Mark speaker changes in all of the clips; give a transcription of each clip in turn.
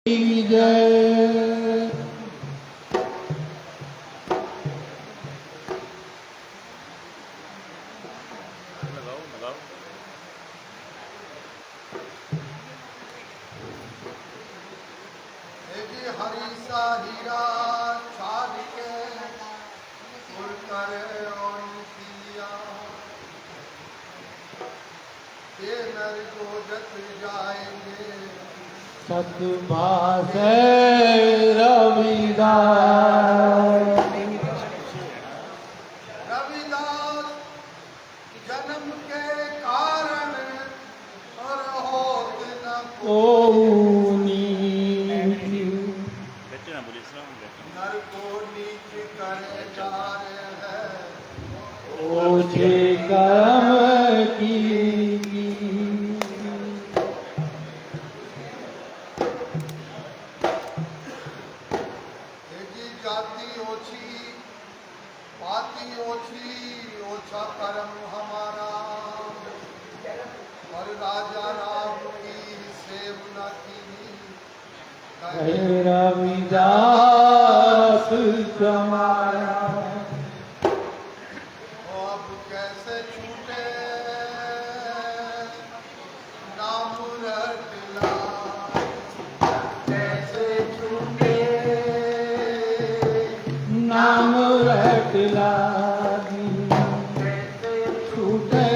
Speaker 1: जय।
Speaker 2: हरी सा हीरा छाड़ के उड़ कर किया ये नर को जत जाएंगे
Speaker 1: सतभाष रविदास।
Speaker 2: रविदास जन्म के कारण और होत न
Speaker 1: कोनी
Speaker 2: नर को नीच करे जा रहे हैं
Speaker 1: ओछे कर्म की।
Speaker 2: जाति ओछी पाती ओछी ओछा कर्म हमारा और राजा राम की सेव न की
Speaker 1: रविदास समाया।
Speaker 2: अब कैसे छूटे नाम रटना कैसे छूटे
Speaker 1: नाम रटला कैसे छूटे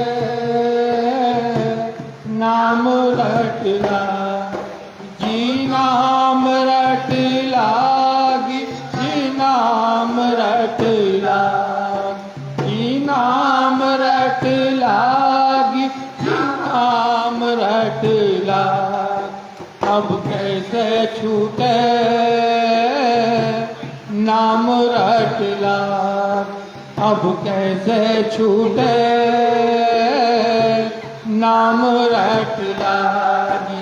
Speaker 1: नाम रटला जी नाम रट लागी जी नाम रट लागी जी नाम रट लागी जी नाम रट लागी। अब कैसे छूटे नाम रट लागी। अब कैसे छूटे नाम रट लागी।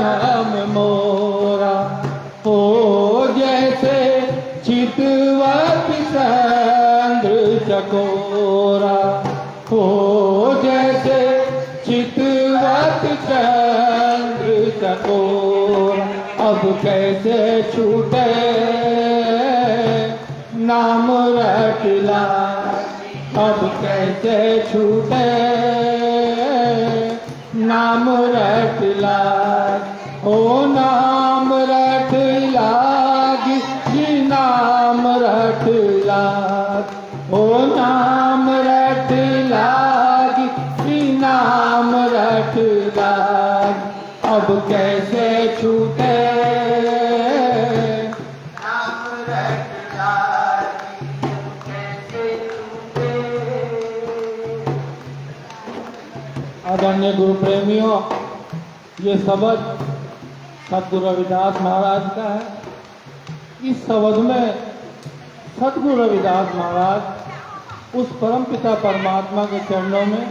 Speaker 1: हम मोरा हो जैसे चितवत चंद्र चकोरा हो जैसे चितवत चंद्र चकोरा। अब कैसे छूटे नाम रटला। अब कैसे छूटे नाम रट लाग, ओ नाम रट लाग जी, नाम रट लाग, ओ नाम रट लाग जी, नाम रट लाग। अब कैसे छूटे
Speaker 2: नाम रट लागी, कैसे छूटे।
Speaker 1: आदरणीय गुरु प्रेमियों, ये शब्द सतगुरु रविदास महाराज का है। इस शब्द में सतगुरु रविदास महाराज उस परम पिता परमात्मा के चरणों में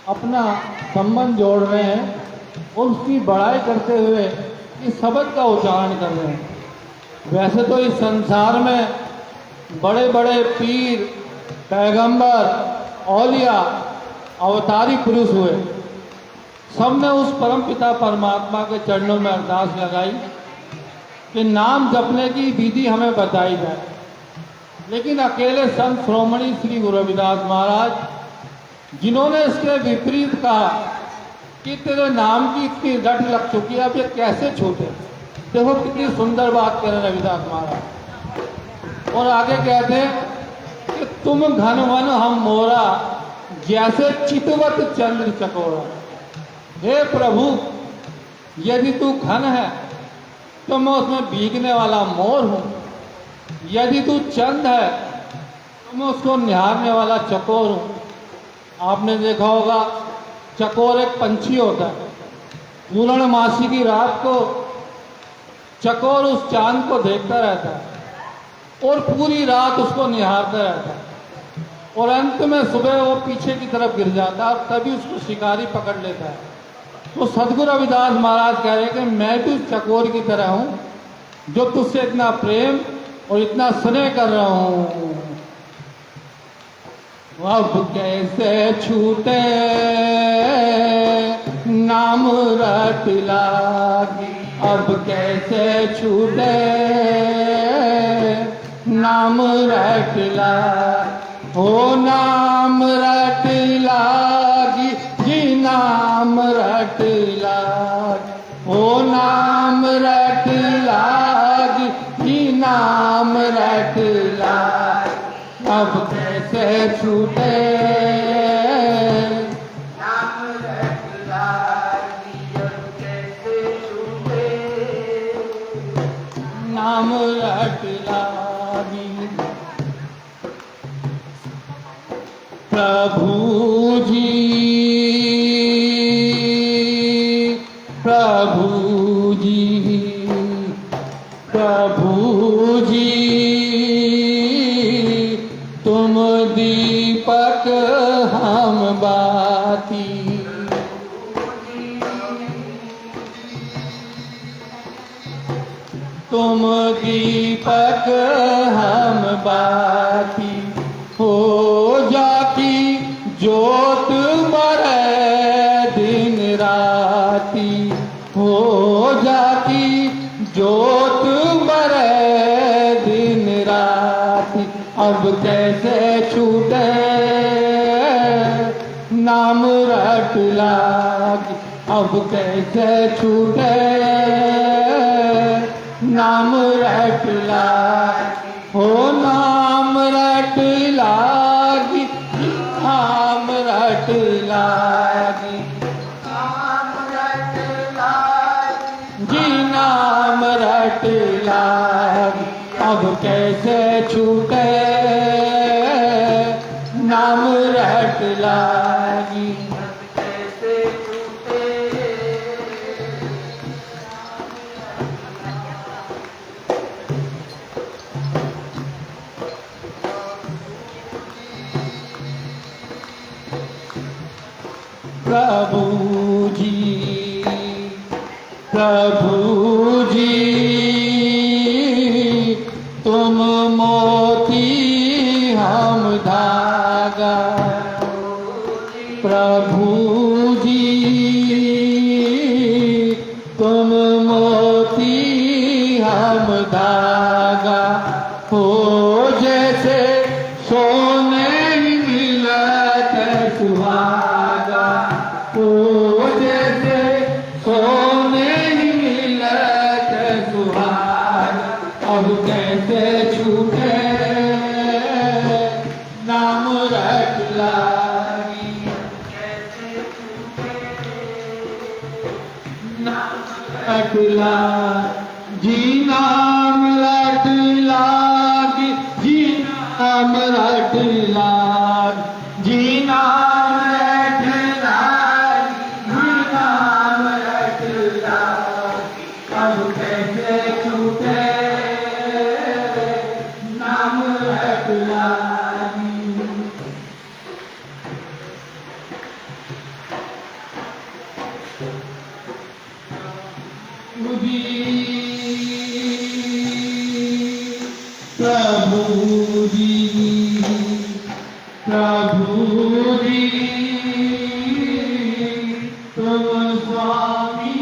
Speaker 1: अपना संबंध जोड़ रहे हैं और उसकी बड़ाई करते हुए इस शब्द का उच्चारण कर रहे हैं। वैसे तो इस संसार में बड़े बड़े पीर, पैगंबर, औलिया, अवतारी पुरुष हुए, सबने उस परम पिता परमात्मा के चरणों में अरदास लगाई कि नाम जपने की विधि हमें बताई जाए। लेकिन अकेले संत श्रोमणी श्री गुरु रविदास महाराज, जिन्होंने इसके विपरीत कहा कि तेरे नाम की इतनी रट लग चुकी है, अब ये कैसे छूटे। देखो कितनी सुंदर बात कह रहे रविदास महाराज। और आगे कहते हैं कि तुम घन वन हम मोरा, जैसे चितवत चंद्र चकोरा। हे प्रभु, यदि तू घन है तो मैं उसमें भीगने वाला मोर हूं, यदि तू चंद है तो मैं उसको निहारने वाला चकोर हूं। आपने देखा होगा चकोर एक पंछी होता है। पूर्णमासी की रात को चकोर उस चांद को देखता रहता है और पूरी रात उसको निहारता रहता है, और अंत में सुबह वो पीछे की तरफ गिर जाता है और तभी उसको शिकारी पकड़ लेता है। तो सद्गुरु रविदास महाराज कह रहे हैं कि मैं भी उस चकोर की तरह हूं जो तुझसे इतना प्रेम और इतना स्नेह कर रहा हूं। अब कैसे छूटे नाम रट लागी, अब कैसे छूटे नाम रट लागी, हो नाम रट लागी जी, नाम रट लागी, हो नाम रट लागी जी, नाम रट लागी। अब कैसे छूटे
Speaker 2: नाम रट लागी, अब कैसे छूटे।
Speaker 1: नाम रट लागी। प्रभु जी, प्रभु जी, प्रभु जी, तुम दीपक हम बाती। तुम दीपक हम बाती, हो जाती जोत बरे दिन राती, हो जाती जोत बरे दिन राती। अब कैसे छूटे नाम रट लागी, अब कैसे छूटे नाम रट लागी, हो नाम रट लागी, नाम रट लागी,
Speaker 2: नाम रट लागी,
Speaker 1: जी नाम रट लागी। अब कैसे छूटे नाम रट लागी।
Speaker 2: कैसे छूटे।
Speaker 1: प्रभु जी, प्रभु जी, तुम मोती हम धागा। प्रभु जी, तुम मोती हम धागा। हो जैसे सोने मिलत सुहागा, हो रटला जी नाम रटला जी नाम रटला जी नाम रटला जी नाम रटला अब कैसे छूटे नाम रटला प्रभु जी तुम स्वामी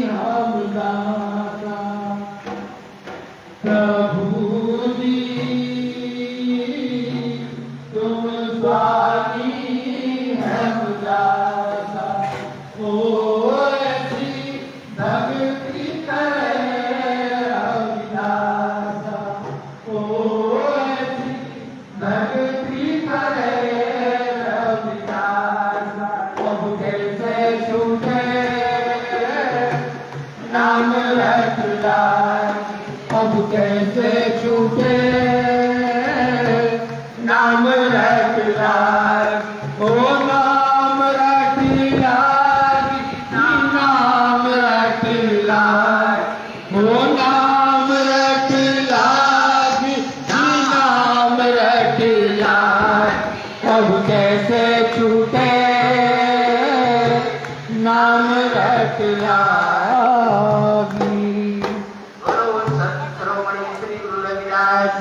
Speaker 1: हम दाता प्रभु जी तुम स्वामी हम दाता ओ ऐसी भक्ति करे रविदासा ओ ऐसी भक्ति करे रविदासा अब कैसे छूटे नाम रटला अब कैसे छूटे नाम रटला ओ नाम रटला नाम रटला ओ नाम रटला नाम रटला अब कैसे छूटे नाम रटला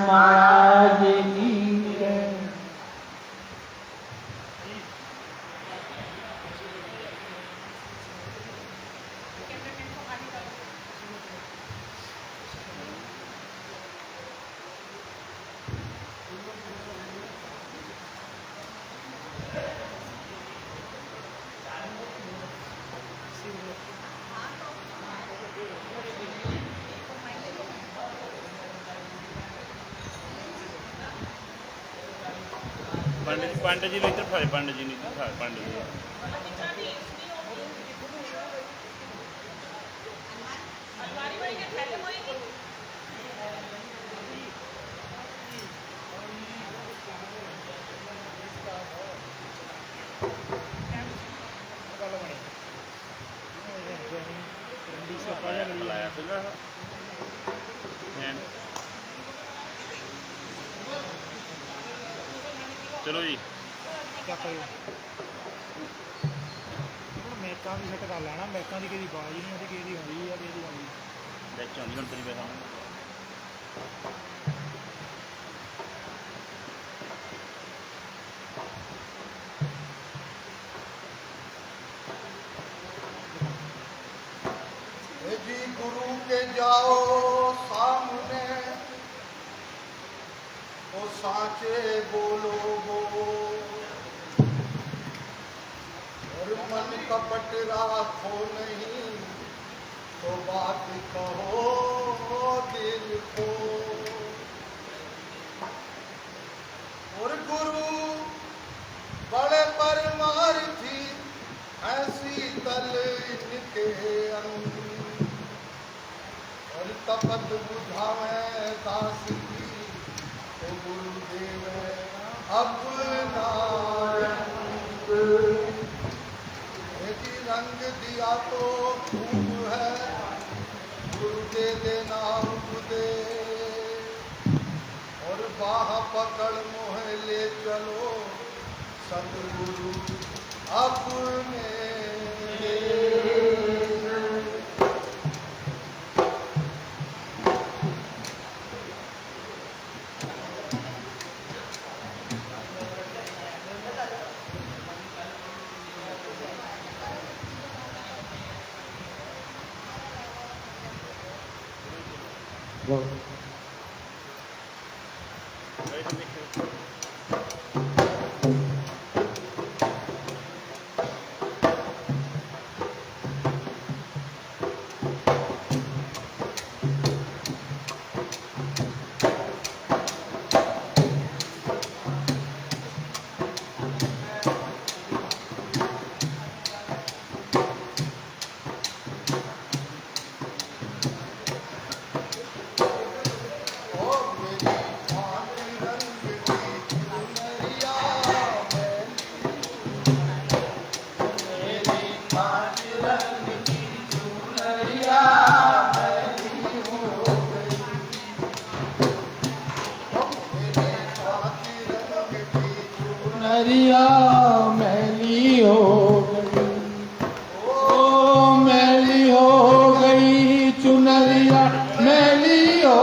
Speaker 1: महाराज की जय।
Speaker 3: पंडित जी ने इधर खड़े पंडित जी ने इधर खड़े पंडित जी लाया सीगा चलो जी
Speaker 4: ਮੈਕਾਂ ਵੀ ਸੈੱਟ ਕਰ ਲੈਣਾ ਮੈਕਾਂ ਦੀ ਕਿਹਦੀ ਆਵਾਜ਼ ਨਹੀਂ ਆਉਂਦੀ ਕਿਹਦੀ ਆਉਂਦੀ ਆ ਕਿਹਦੀ ਆਉਂਦੀ
Speaker 3: ਵਿੱਚ ਆਉਂਦੀ ਹੁਣ ਤੇਰੀ ਬੈਠਾ
Speaker 2: जी गुरु के जाओ सामने ओ साचे बोलो और मन कपट राखो नहीं तो बात कहो दिल को और गुरु बड़े परमार्थी ऐसी तल इनके अंग और तपत बुझावे दास की तो गुरुदेव अपना यदि रंग दिया तो खूब है गुरु दे देना दे और बाह पकड़ मोह ले चलो सदगुरु अपने
Speaker 1: चुनरिया मैली हो गई, ओ मैली हो गई चुनरिया मैली हो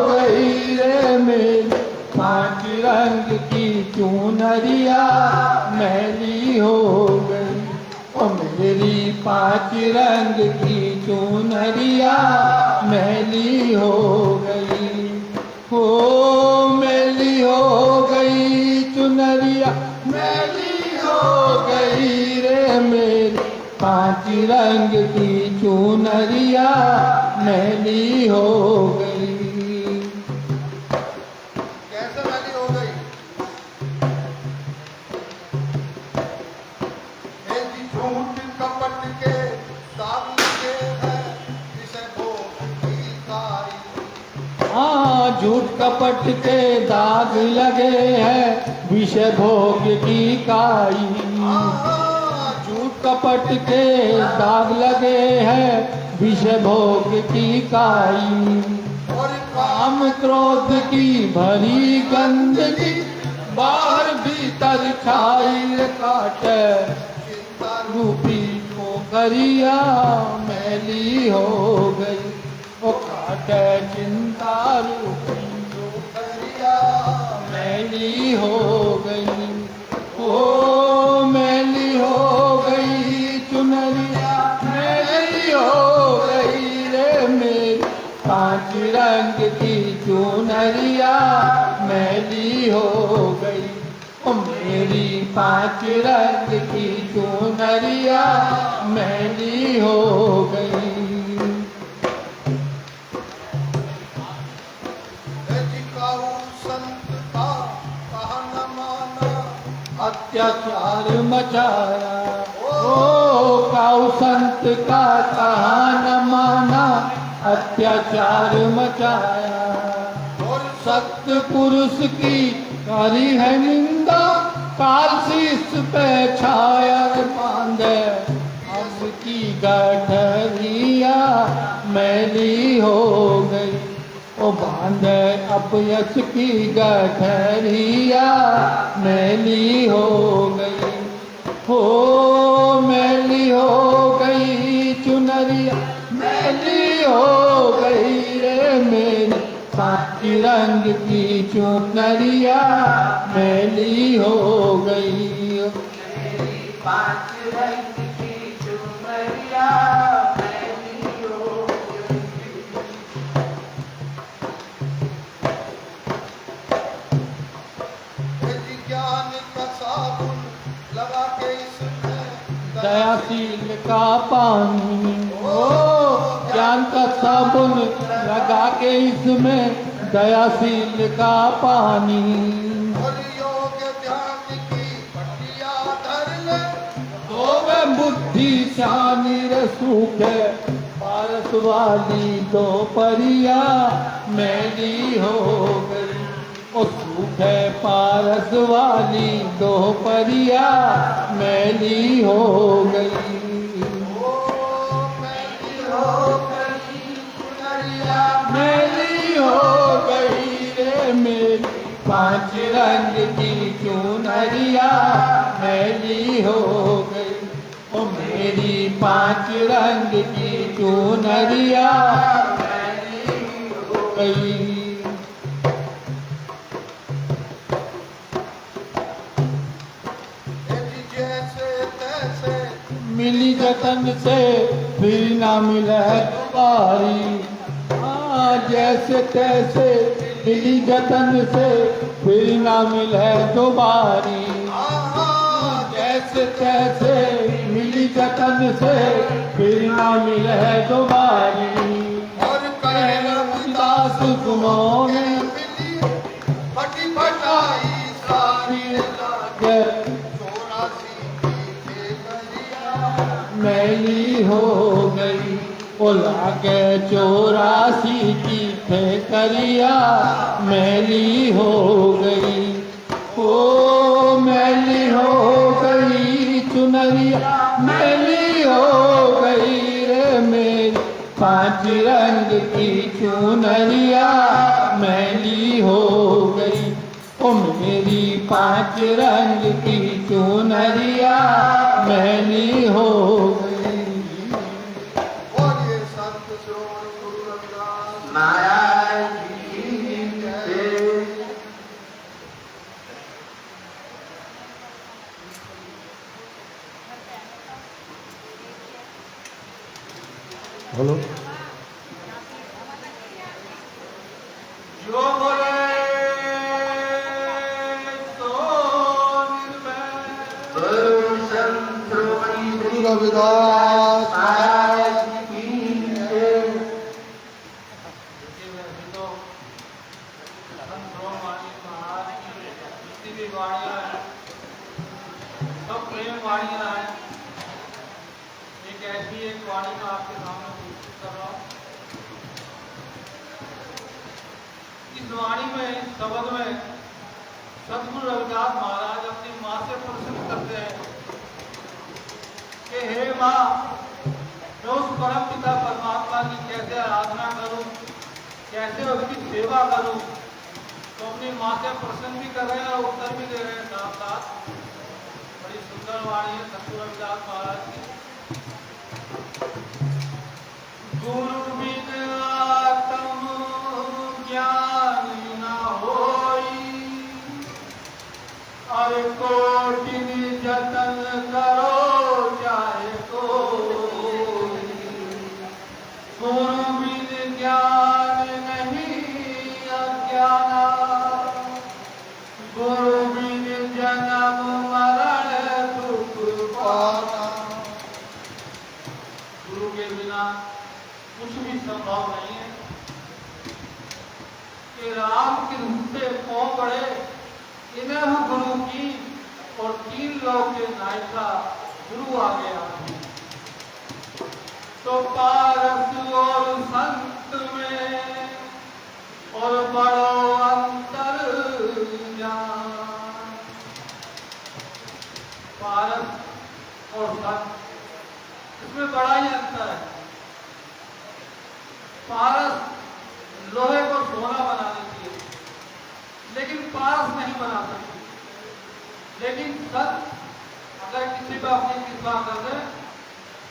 Speaker 1: गई रे मेरी, पांच रंग की चुनरिया मैली हो गई, ओ मेरी पांच रंग की चुनरिया मैली हो गई, हो मैली हो गई चुनरिया मैली हो गई रे मेरी, पांच रंग की चुनरिया मैली हो गई।
Speaker 2: कैसे मैली हो गई? हे जी झूठ कपट के दाग लगे हैं, इसे भोग की काई।
Speaker 1: हाँ झूठ कपट के दाग लगे हैं, विषय भोग की काई, झूठ कपट के दाग लगे हैं, विषय भोग की काई,
Speaker 2: और
Speaker 1: काम क्रोध की भरी गंदगी, बाहर भीतर छाई काटे,
Speaker 2: चिंता
Speaker 1: रूपी पोखरिया मैली हो गई, ओ काटे चिंता रूपी पोखरिया मैली हो गई, ओ मैली हो गई चुनरिया मैली हो गई रे मेरी, पांच रंग की चुनरिया मैली हो गई, ओ मेरी पांच रंग की चुनरिया मैली हो गई।
Speaker 2: काऊ संत का कहा न माना,
Speaker 1: अत्याचार मचाया, ओ काऊ संत का कहा न माना, अत्याचार मचाया,
Speaker 2: और
Speaker 1: सत्य पुरुष की करी है निंदा, काल शीस पे छाया बांधे, उसकी गठरिया मैली हो गई, ओ बांधे अपयश की गठरिया मैली हो गई, हो मैली हो गई चुनरिया मैली हो गई रे मेरी, पांच रंग की चुनरिया मैली हो गई, पांच रंग की चुनरिया मैली हो गई।
Speaker 2: यदि ज्ञान का साबुन लगा के इसमें
Speaker 1: दयाशील का पानी, ओ ज्ञान का साबुन लगा के इसमें दयाशील का पानी,
Speaker 2: और योग ध्यान की पट्टिया धर ले,
Speaker 1: तो वे बुद्धि शानी रे सूखे, पारस वाली दो परिया मैली हो गई, ओ सूखे पारस वाली दो परिया मैली हो गई,
Speaker 2: ओ मैली हो गई चुनरिया
Speaker 1: मैली हो गई रे मेरी, पांच रंग की चुनरिया मैली हो गई, ओ मेरी पांच रंग की चुनरिया मैली हो गई।
Speaker 2: यदि जैसे तैसे
Speaker 1: मिली जतन से फिर ना मिले तुम्हारी, हाँ जैसे तैसे मिली जतन से फिर ना मिले तुम्हारी, जैसे तैसे मिली जतन से फिर ना मिले तुम्हारी,
Speaker 2: और कहे
Speaker 1: रविदास सुनो ने
Speaker 2: मिली फटी फटाई सारी
Speaker 1: लागे,
Speaker 2: 84 की खेलरिया
Speaker 1: मैली हो गई, ओ लागे 84 की ठेकरिया मैली हो गई, ओ मैली हो गई चुनरिया मैली हो गई रे मेरी, पांच रंग की चुनरिया मैली हो गई, ओ मेरी 5 रंग की चुनरिया मैली हो गई।
Speaker 2: बोलिए संत श्रोमणि गुरु रविदास
Speaker 5: महाराज की जय।
Speaker 2: हेलो
Speaker 5: जो बोले तो निर्भय। गुरु संत श्रोमणि
Speaker 2: गुरु रविदास
Speaker 5: महाराज की जय।
Speaker 4: सब प्रेम वाणियाँ हैं। एक ऐसी एक वाणी में आपके सामने प्रस्तुत कर रहा हूँ। इस वाणी में, इस शब्द में सदगुरु रविदास महाराज अपनी माँ से प्रश्न करते हैं कि हे माँ, मैं उस परम पिता परमात्मा की कैसे आराधना करूं, कैसे उसकी सेवा करूं। तो अपनी माँ से प्रश्न भी कर रहे हैं और उत्तर भी दे रहे हैं साथ साथ। बड़ी सुंदर वाणी है सदगुरु रविदास महाराज की। गुरु बिन आत्म ज्ञान न होई, और कोटिन जतन करो चाहे कोई। गुरु बिन ज्ञान नहीं अज्ञाना, गुरु बिन जन्म मरण दुख पाना। गुरु के बिना कुछ भी संभव नहीं है। कि राम कृष्ण से कौन बड़े, इन्हें गुरु की, और 3 लोग के नायका गुरु आ गया। तो पारस और संत में और बड़ो अंतर जान। पारस और संत, इसमें बड़ा ही अंतर है। पारस लोहे को सोना बना देती है, लेकिन पारस नहीं बना सकती। लेकिन संत अगर किसी पर अपनी कृपा कर दे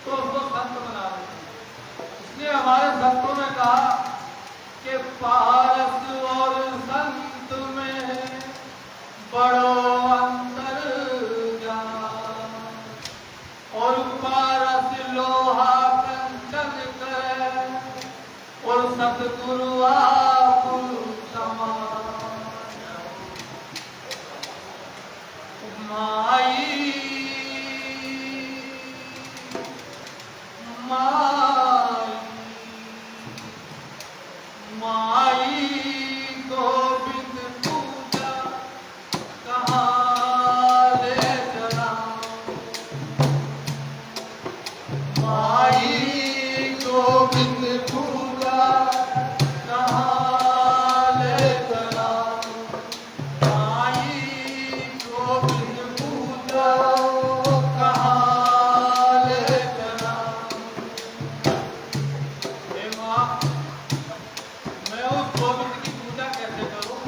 Speaker 4: तो उसको संत बना देती है। इसलिए हमारे संतों ने कहा कि पारस और संत में बड़ो अंतर जान। और पारस लोहा कंचन करे, और सतगुरु आप समान। माई माई माई गोविंद पूजा कहाँ ले चलाऊं। माई
Speaker 2: गोविंद पूजा
Speaker 4: कहाँ ले चलाऊं। माई गोविंद पूजा कहाँ ले चलाऊं। हे माँ, मैं उस गोविंद की पूजा कैसे करूं?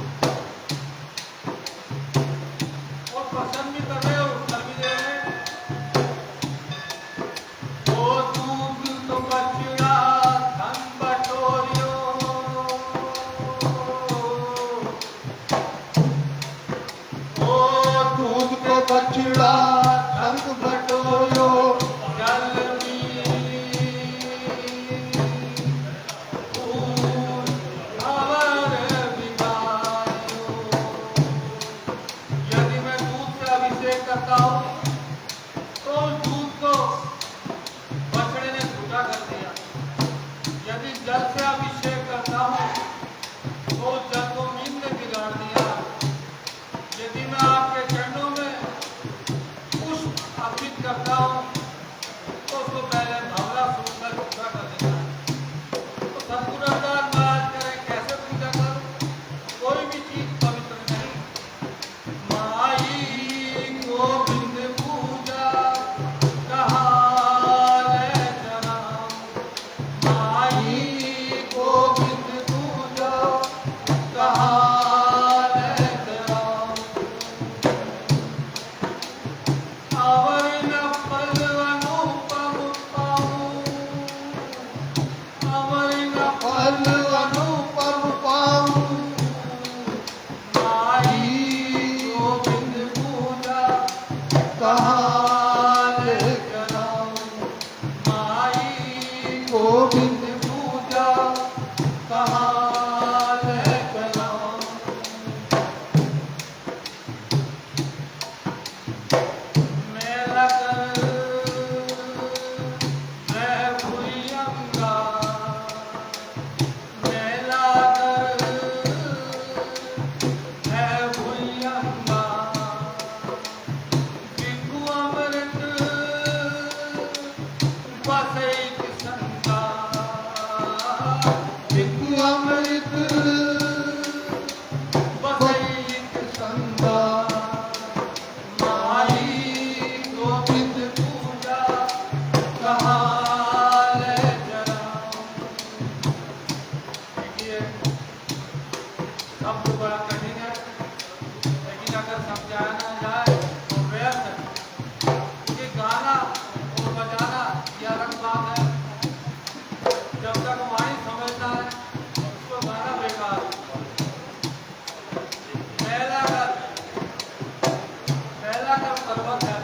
Speaker 4: और पसंद भी कर रहे हो, उत्तर भी दे रहे हैं। ओ दूध तो बछड़ा धन बटोरियो, ओ
Speaker 2: दूध को बछड़ा रंग बटोरो
Speaker 4: जल में फूल भंवर बिगाड़ो। यदि मैं दूध से अभिषेक करता हूँ तो उस दूध को बछड़े ने झूठा कर दिया। यदि जल से अभिषेक करता हूँ तो उस जल को मीन ने बिगाड़ दिया। यदि मैं आपके चरणों में पुष्प अर्पित करता हूँ तो उसको पहले भावना सुनकर पूजा कर देता है। तो सदगुरु रविदास महाराज करें कैसे पूजा करूं? कोई भी चीज पवित्र नहीं। माई गोविंद पूजा कहाँ ले चलाऊं। माई गोविंद पूजा कहाँ ले चलाऊं। गोविंद पूजा कहाँ ले चलाऊं। मेला कर मैं भुजंगा, मेला कर मैं भुजंगा। बिकु अमृत बसे किसंगा, बिकु अमृत बसे किसंगा। माई गोविंद पूजा कहाँ ले चलाऊं। देखिए शब्द बड़ा कठिन है, लेकिन अगर समझाया ना जाए तो व्यर्थ है। ये गाना और बजाना ये अलग बात है, जब तक वाणी समझता है उसको गाना बेकार है। पहला का पर्वत है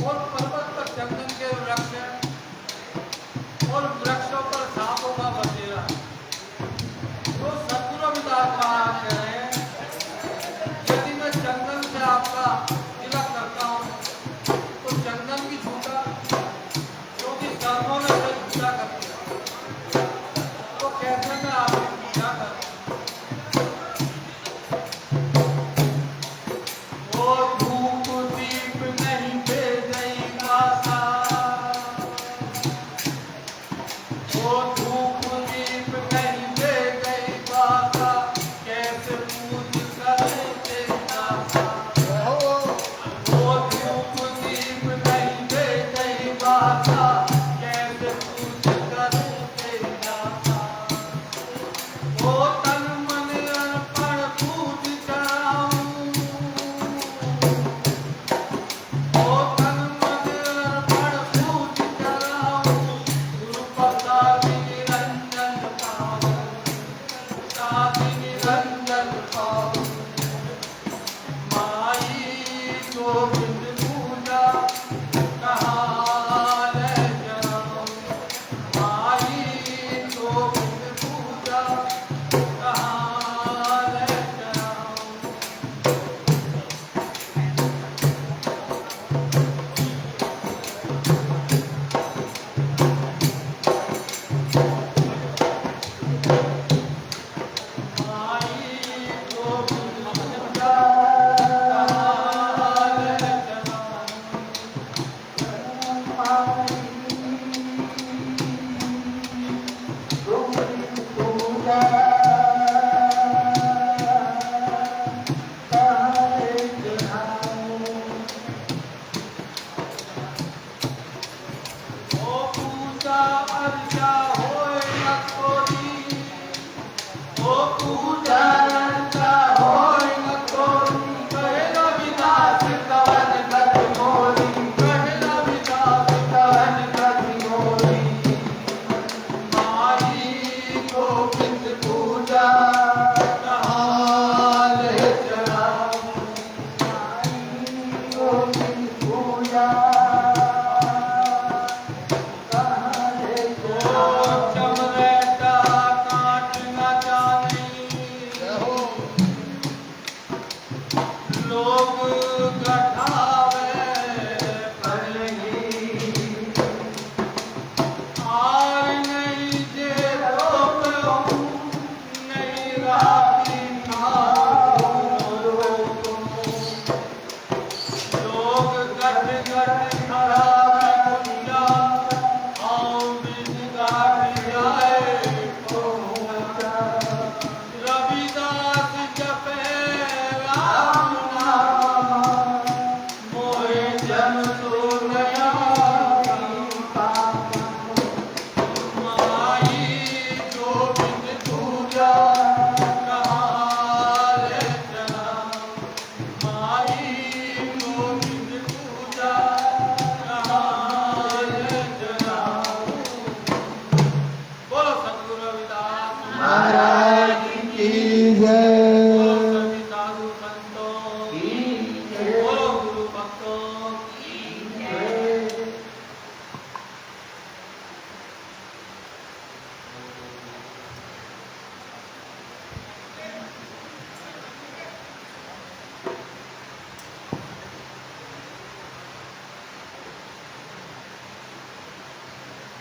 Speaker 4: और पर्वत पर चंदन के वृक्ष हैं और वृक्षों पर सांपों का बसेरा। तो सतगुरु रविदास महाराज कह रहे हैं, यदि मैं चंदन से आपका तिलक करता हूँ तो चंदन की झूठा, क्योंकि कर्मों में से झूठा करते हैं, तो कैसे मैं आपकी पूजा करूँ। वो धूप दीप नहीं भेजई माता, वो धूप दीप नहीं भेजई माता, कैसे पूज करे तेरा दाता। वो धूप दीप नहीं भेजई माता, कैसे पूज करे तेरा दाता। वो तन मन अर्पण पूज चढ़ाऊं, ओ तन मन अर्पण पूज चढ़ाऊं। गुरु प्रसाद निरंजन पाऊं, प्रसाद निरंजन पाऊं। माई गोविंद पूजा कहाँ ले चलाऊं। माई गोविंद पूजा कहाँ ले चलाऊं। माई गोविंद पूजा कहाँ ले चलाऊं।
Speaker 5: गोविंद पूजा कहाँ ले चलाऊं।
Speaker 4: ओ पूजा अर्चा होए न कोई, ओ पूजा अर्चा होए न कोई। कहे रविदास कवन गति मोरी, कहे रविदास कवन गति मोरी। माई गोविंद पूजा कहाँ ले चलाऊं।
Speaker 5: गोविंद पूजा कहाँ ले
Speaker 4: ओ चमरेटा काट न जाने,
Speaker 2: जय हो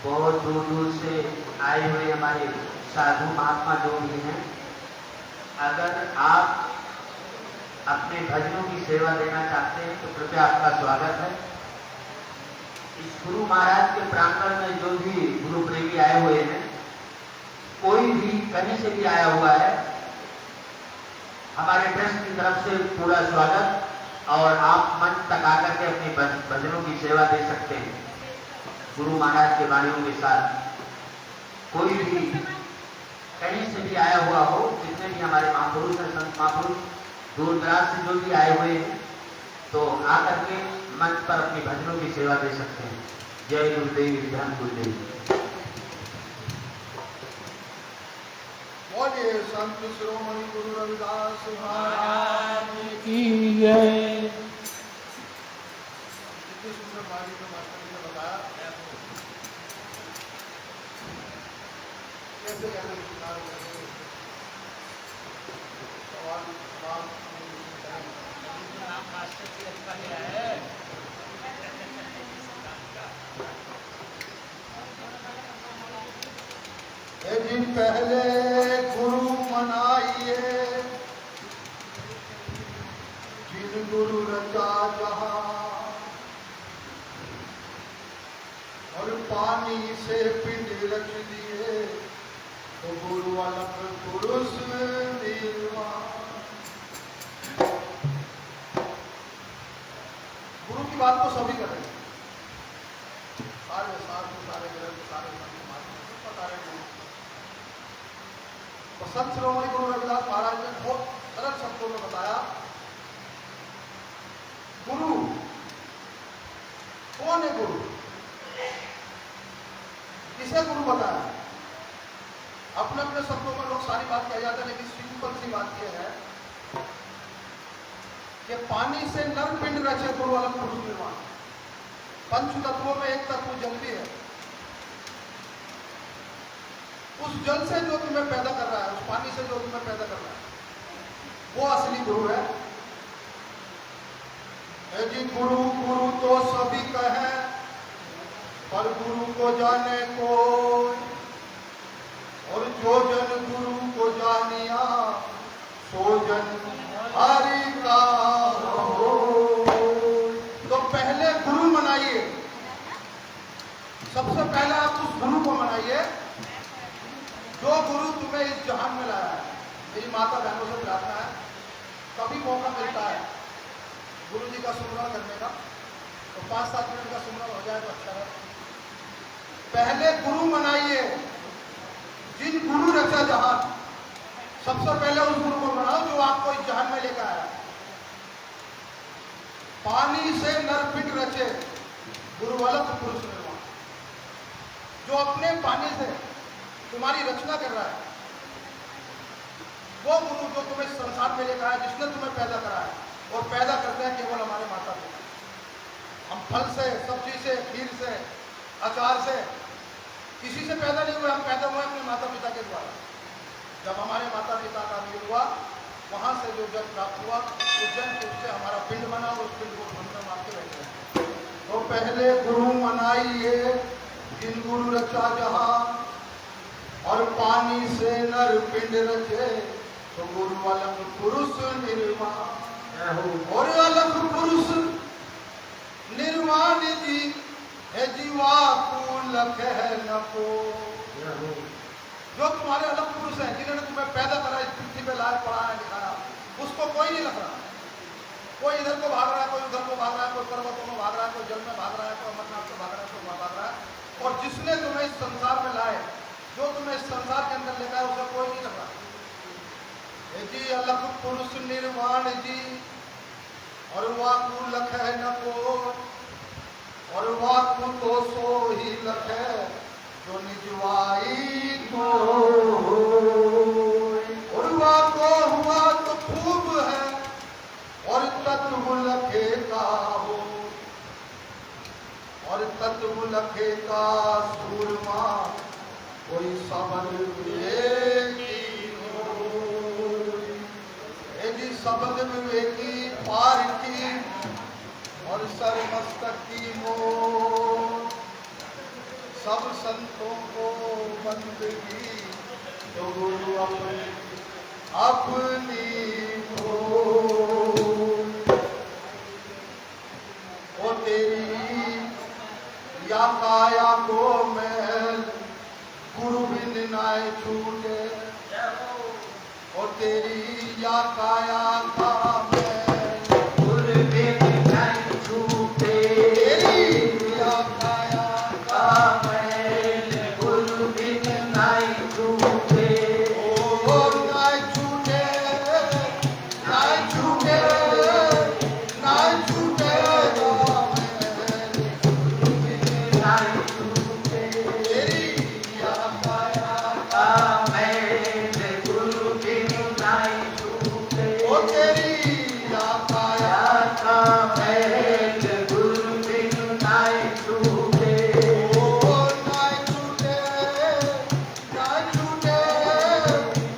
Speaker 5: बहुत दूर दूर से आए हुए हमारे साधु महात्मा जो भी हैं, अगर आप अपने भजनों की सेवा देना चाहते हैं तो कृपया आपका स्वागत है। इस गुरु महाराज के प्रांगण में जो भी गुरु प्रेमी आए हुए हैं, कोई भी कहीं से भी आया हुआ है, हमारे ट्रस्ट की तरफ से पूरा स्वागत, और आप मंच तक आकर के अपनी भजनों की सेवा दे सकते हैं गुरु महाराज के वाणियों के साथ। कोई भी कहीं से भी आया हुआ हो, जितने भी हमारे महापुरुष हैं, संत महापुरुष दूर दराज से जो भी आए हुए हैं, तो आकर के मंच पर अपनी भजनों की सेवा दे सकते हैं। जय गुरुदेव, धन गुरुदेव।
Speaker 2: बोलिए संत शिरोमणि गुरु रविदास महाराज
Speaker 1: की जय।
Speaker 2: कितनी सुंदर बाणी में मास्टर जी ने बताया कैसे कैसे विचार करके सवाल जवाब जी पहले गुरु मनाइए, जिन गुरु रचा जहां, और पानी से पिंड रच दिए, तो गुरु अलग पुरुष निर्वाण। गुरु की बात तो सभी कर रहे हैं, सारे साधु, सारे ग्रंथ, सारे संत महात्मा सब बता रहे हैं। तो संत शिरोमणि गुरु रविदास महाराज ने बहुत सरल शब्दों में बताया, गुरु कौन है? गुरु किसे गुरु बताया? अपने अपने शब्दों में लोग सारी बात कह जाते हैं, लेकिन सिंपल सी बात यह है कि पानी से नर पिंड रचे गुरु अलग पुरुष निर्वाण। पंच तत्वों में एक तत्व जल भी है। उस जल से जो तुम्हें पैदा कर रहा है, उस पानी से जो तुम्हें पैदा कर रहा है, वो असली गुरु है। जी गुरु गुरु तो सभी कहें, पर गुरु को जाने कोई, और जो जन गुरु को जानिया, सो जन हरि का हो। तो पहले गुरु मनाइए, सबसे पहले आप उस गुरु को मनाइए जो गुरु तुम्हें इस जहान में लाया है। मेरी माता बहनों से प्रार्थना है, कभी मौका मिलता है गुरु जी का सुमरण करने का, तो 5-7 मिनट का सुमरण हो जाए तो अच्छा है। पहले गुरु मनाइए, जिन गुरु रचा जहान, सबसे पहले उस गुरु को मनाओ जो आपको इस जहान में लेकर आया। पानी से नर पिंड रचे गुरु अलग पुरुष निर्वाण। जो अपने पानी से तुम्हारी रचना कर रहा है, वो गुरु जो तुम्हें संसार में लेकर आया, जिसने तुम्हें पैदा करा है, और पैदा करते हैं केवल हमारे माता पिता। हम फल से, सब्जी से, खीर से, अचार से, किसी से पैदा नहीं हुए, हम पैदा हुए अपने माता पिता के द्वारा। जब हमारे माता पिता का मिलन हुआ, वहां से जो जल प्राप्त हुआ, उस जल से हमारा पिंड बना, और उस पिंड को हम में मार के बैठे। तो पहले गुरु मनाइए, जिन गुरु रचा जहां, और पानी से नर पिंड रचे, तो गुरु अलग पुरुष निर्वाण। और अलग पुरुष निर्वाण जी है, जीवा कुल है न को। जो तुम्हारे अलग पुरुष हैं, जिन्होंने तुम्हें पैदा करा, इस पृथ्वी पे लाया, पढ़ाया, लिखाया, उसको कोई नहीं रख रहा। कोई इधर को भाग रहा है, कोई उधर को भाग रहा है, कोई पर्वतों में भाग रहा है, कोई जल में भाग रहा है, कोई अमरनाथ में भाग रहा है, कोई वहां भाग रहा है। और जिसने तुम्हें इस संसार में लाए, जो तुम्हें इस संसार के अंदर लेकर आए, उसे कोई नहीं रख रहा। जी अलग पुरुष निर्वाण जी, और वाकु लख है न को, और वाकु तो सो ही लख है, जो निजवाई को। और वाको हुआ तो खूब है, और तत्व लखे का हो, और तत्व लखे का सूरमा, कोई सबद विवेकी हो। जी सबद विवेकी पार की, और सर मस्तक की मोह। सब संतों को बंदगी तो गुरु अपनी हो। ओ तेरी या काया को मैल गुरु बिन नाय छूटे। और तेरी या काया का मैल
Speaker 5: गुरु बिन नाय छूटे।
Speaker 2: तेरी या काया का
Speaker 5: मैल गुरु बिन नाय छूटे।
Speaker 2: ओ नाय छूटे, नाय छूटे, नाय छूटेगा मैल
Speaker 5: गुरु बिन नाय छूटे।
Speaker 2: तेरी या काया
Speaker 5: का मैल गुरु बिन नाय छूटे।
Speaker 2: ओ तेरी या काया
Speaker 5: का मैल गुरु बिन नाय छूटे।
Speaker 2: ओ नाय छूटे, नाय छूटे,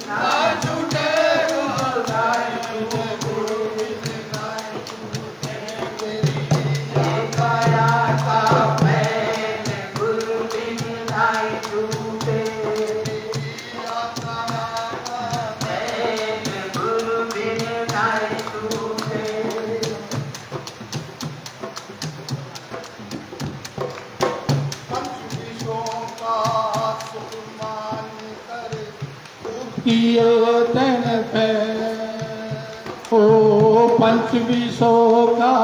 Speaker 2: नाय छूटेगा
Speaker 5: नाय छूटे।
Speaker 2: गुरु बिन नाय छूटे। तेरी या
Speaker 5: काया का मैल गुरु बिन नाय छूटे।
Speaker 2: या काया का
Speaker 5: मैल गुरु बिन नाय छूटे।
Speaker 2: पंच विषयों का सुख मान कर
Speaker 1: किए तन पे ओ पंच विषयों का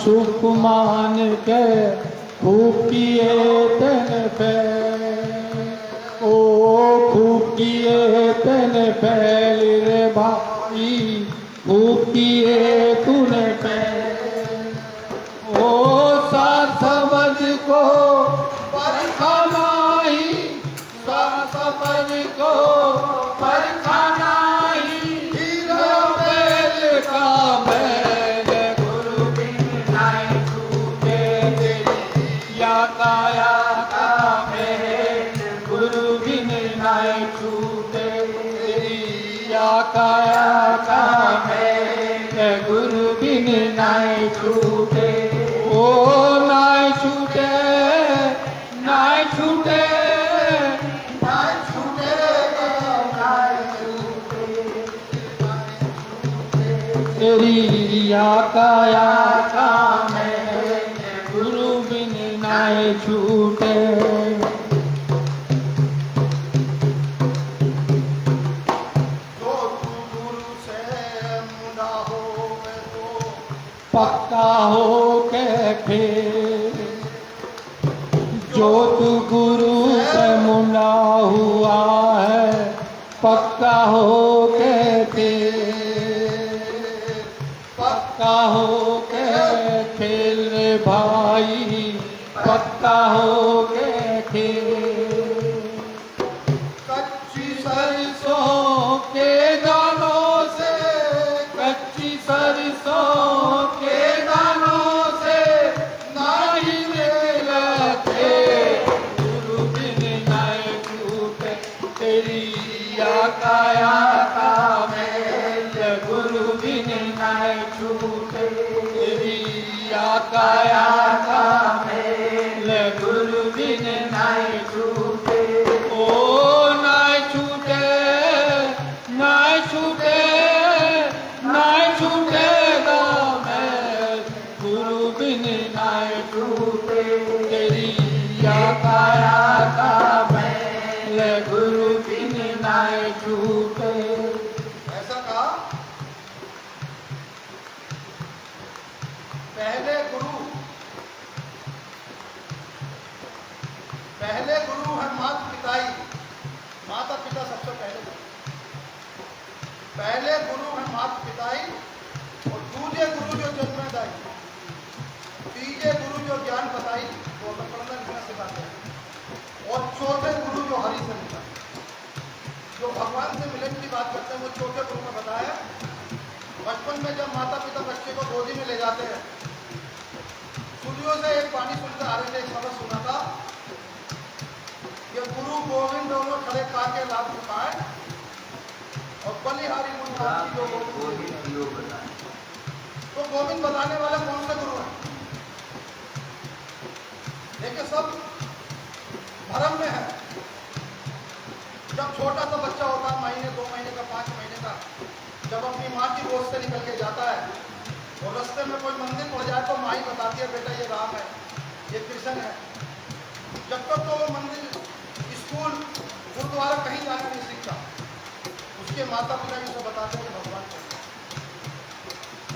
Speaker 1: सुख मान के खूब किए तन पे ओ खूब किए तन फैल रे भाई खूब किए तूने फैल ओ सार समझ को परखाना ही सार समझ को परखाना ही हीरा बैल का बैल
Speaker 5: गुरु बिन नाय छूटे।
Speaker 1: या काया का मैल गुरु बिन नाय छूटे। या काया का मैल गुरु बिन नाय छूटे। ओ नाय छूटे, नाय छूटे,
Speaker 2: नाय छूटेगा नाय
Speaker 1: तेरी या काया का मैल गुरु बिन नाय छूटे।
Speaker 2: जो तू गुरु से मुंडा हो तो
Speaker 1: पक्का हो के फिर जो तू गुरु से मुंडा हुआ है पक्का हो के फिर पक्का हो के खेल रे भाई पक्का हो के खेल।
Speaker 2: कच्ची
Speaker 1: सरसों के दानों से कच्ची सरसों के दानों से नाही मिलते गुरु बिन नाय छूटे। तेरी या काया का मैल गुरु बिन नाय छूटे। तेरी या काया का मैल गुरु बिन नाय छूटे। ओ नाय छूटे, नाय छूटे, नाय छूटेगा मैल गुरु बिन नाय छूटे। तेरी या काया का मैल गुरु बिन नाय छूटे।
Speaker 2: ऐसा कहा पहले गुरु है माता पिताई। माता पिता सबसे पहले गुरु है माता पिताई। और दूजे गुरु जो जन्मदाई। तीजे गुरु जो ज्ञान बताई वो तो पढ़ना लिखना सिखाते हैं। और चौथे गुरु जो हरि से मिला, जो भगवान से मिलने की बात करते हैं, वो चौथे गुरु में बताया। बचपन में जब माता पिता बच्चे को गोदी में ले जाते हैं, सूर्यों से एक पानी सुनकर आ रहे थे, एक सबक सुना था कि गुरु गोविंद दोनों खड़े काके लाभ उठाए और बलिहारी मुनिहारी जो गोविंद
Speaker 5: बताए।
Speaker 2: तो गोविंद बताने वाले कौन से गुरु हैं? देखिए सब धर्म में है। जब छोटा सा बच्चा होता है, महीने 2 महीने का, 5 महीने का, जब अपनी माँ की गोद से निकल के जाता है और रास्ते में कोई मंदिर पड़ जाए तो माँ ही बताती है, बेटा ये राम है, ये कृष्ण है। जब तक तो वो मंदिर, स्कूल, गुरुद्वारा कहीं जाना नहीं सीखता, उसके माता पिता भी उसे बताते हैं कि भगवान को।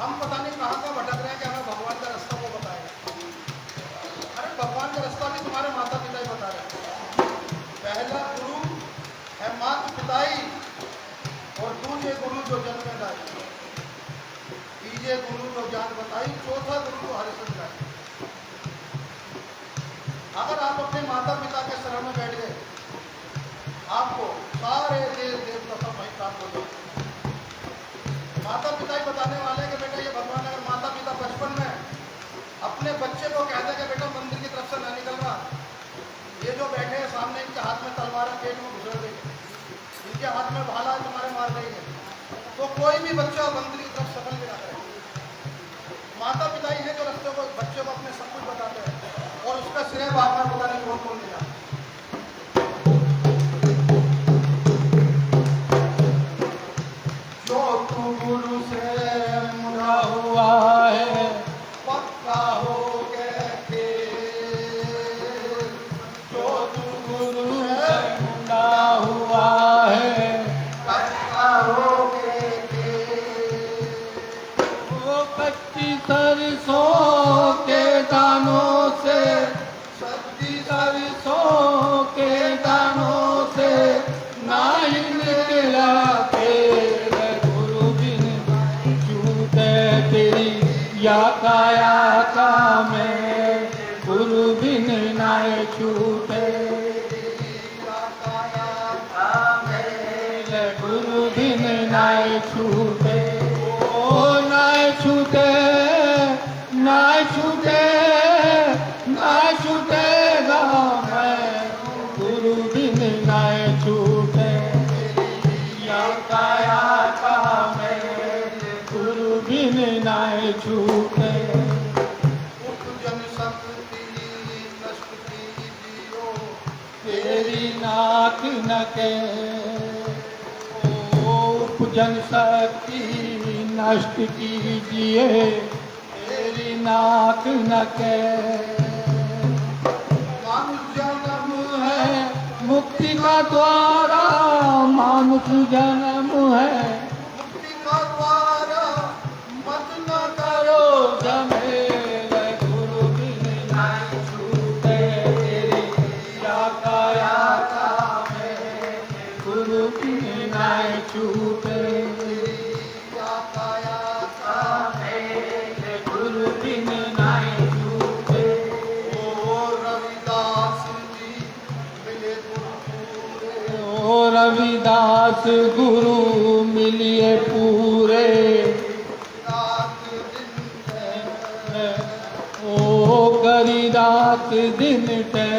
Speaker 2: हम पता नहीं कहाँ कहाँ भटक रहे हैं कि हमें भगवान का रास्ता वो बताएगा। अरे भगवान का रास्ता भी तुम्हारे माता पिता ही बता रहे हैं। पहला गुरु है माता पिता ही, और दूसरे गुरु जो जन्म दाई, तीसरे गुरु जो ज्ञान बताई, चौथा गुरु तो हरिश्चंद्र है। अगर आप अपने माता पिता के शरण में बैठ गए, आपको सारे देव देवता सब वहीं प्राप्त हो जाए। माता पिता ही बताने वाले हैं कि बेटा ये भगवान। अगर माता पिता बचपन में अपने बच्चे को कहते हैं कि बेटा मंदिर की तरफ से ना निकलना, ये जो बैठे हैं सामने, इनके हाथ में तलवार है, पेट में घुसड़ देंगे, इनके हाथ में भाला है, तुम्हारे मार देंगे, तो कोई भी बच्चा मंदिर की तरफ सफल भी ना करे। माता पिता ही है जो रास्ते को, बच्चे को अपने सब कुछ बताते हैं, और उसका श्रेय बाद में पता नहीं कौन कौन मिला। जो तू गुरु से मुड़ा
Speaker 1: हुआ है
Speaker 2: पक्का हो के, जो तू गुरु
Speaker 1: गुरु से मुड़ा हुआ है,
Speaker 2: पक्का हो के,
Speaker 1: वो कच्ची सरसों के दानों से,
Speaker 2: सच्ची
Speaker 1: सरसों के दानों से नाही निकला तेरे गुरु बिन छूटे तेरी या काया का में, गुरु बिन नाय छूटे गुरु बिन नाय छूटे, ओ नाय छूटे, नाय छूटे, नाय छूटेगा मैं, गुरु बिन नाय छूटे या काया का में, गुरु बिन नाय छूटे।
Speaker 2: उपजन शक्ति नष्ट कीजियो,
Speaker 1: तेरी नाक न के, उपजन शक्ति नष्ट कीजिए, तेरी नाक न के।
Speaker 2: मानुष जन्म
Speaker 1: है मुक्ति का द्वारा, मानुष जन्म है,
Speaker 2: मुक्ति का द्वार मत न
Speaker 1: करो जमेल, गुरु बिन नाय छूटे तेरी या काया का में, गुरु बिन नाय छूटे
Speaker 2: या काया का
Speaker 1: गुरु बिन नाय छूटे।
Speaker 2: ओ रविदास जी मिले गुरु,
Speaker 1: ओ रविदास गुरु मिलिए पूरे,
Speaker 2: रात दिन
Speaker 1: ओ करी रात दिन ते,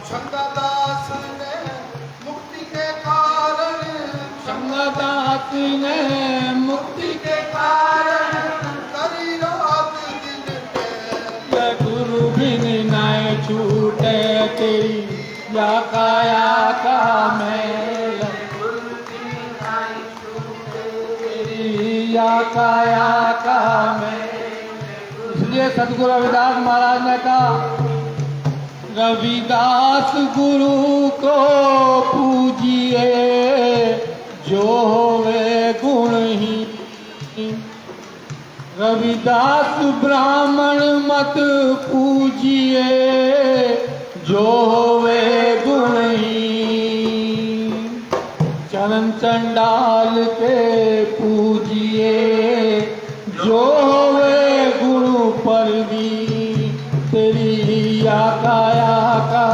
Speaker 2: छंदादास ने मुक्ति के कारण,
Speaker 1: संगदास ने मुक्ति के कारण,
Speaker 2: करी रात दिन पे,
Speaker 1: गुरु बिन नाय छूटे तेरी या काया का मेल, तेरी या काया का मेल। इसलिए सदगुरु रविदास महाराज ने कहा, रविदास गुरु को पूजिए जो होवे गुणहीन, रविदास ब्राह्मण मत पूजिए जो होवे गुणहीन, चरण चंडाल के पूजिए जो होवे गुरु परवीन, तेरी या काया का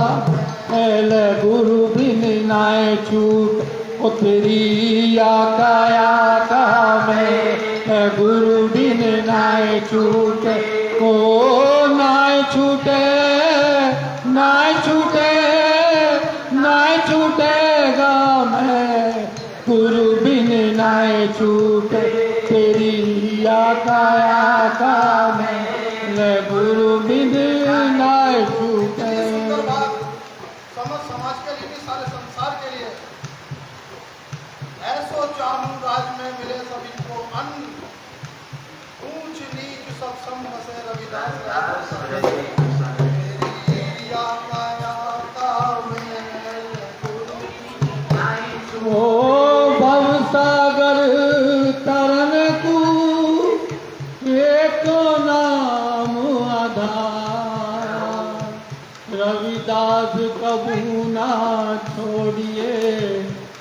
Speaker 1: मैल गुरु बिन नाय छूट, ओ तेरी या काया का मैं गुरु बिन नाय छूटे, ओ नाय छूटे, नाय छूटे, नाय छूटेगा मैं, गुरु बिन नाय छूटे, तेरी या काया का मैं गुरु बिन नाय छूटे।
Speaker 2: सारे संसार के लिए ऐसो चाहूं राज में मिले सभी को अन्न, ऊंच नीच सब सम बसे रविदास मेरी आज्ञा का मैं गुरु
Speaker 1: ओ भवसागर तरन को एक नाम आधार, रविदास कबू ना छोड़िए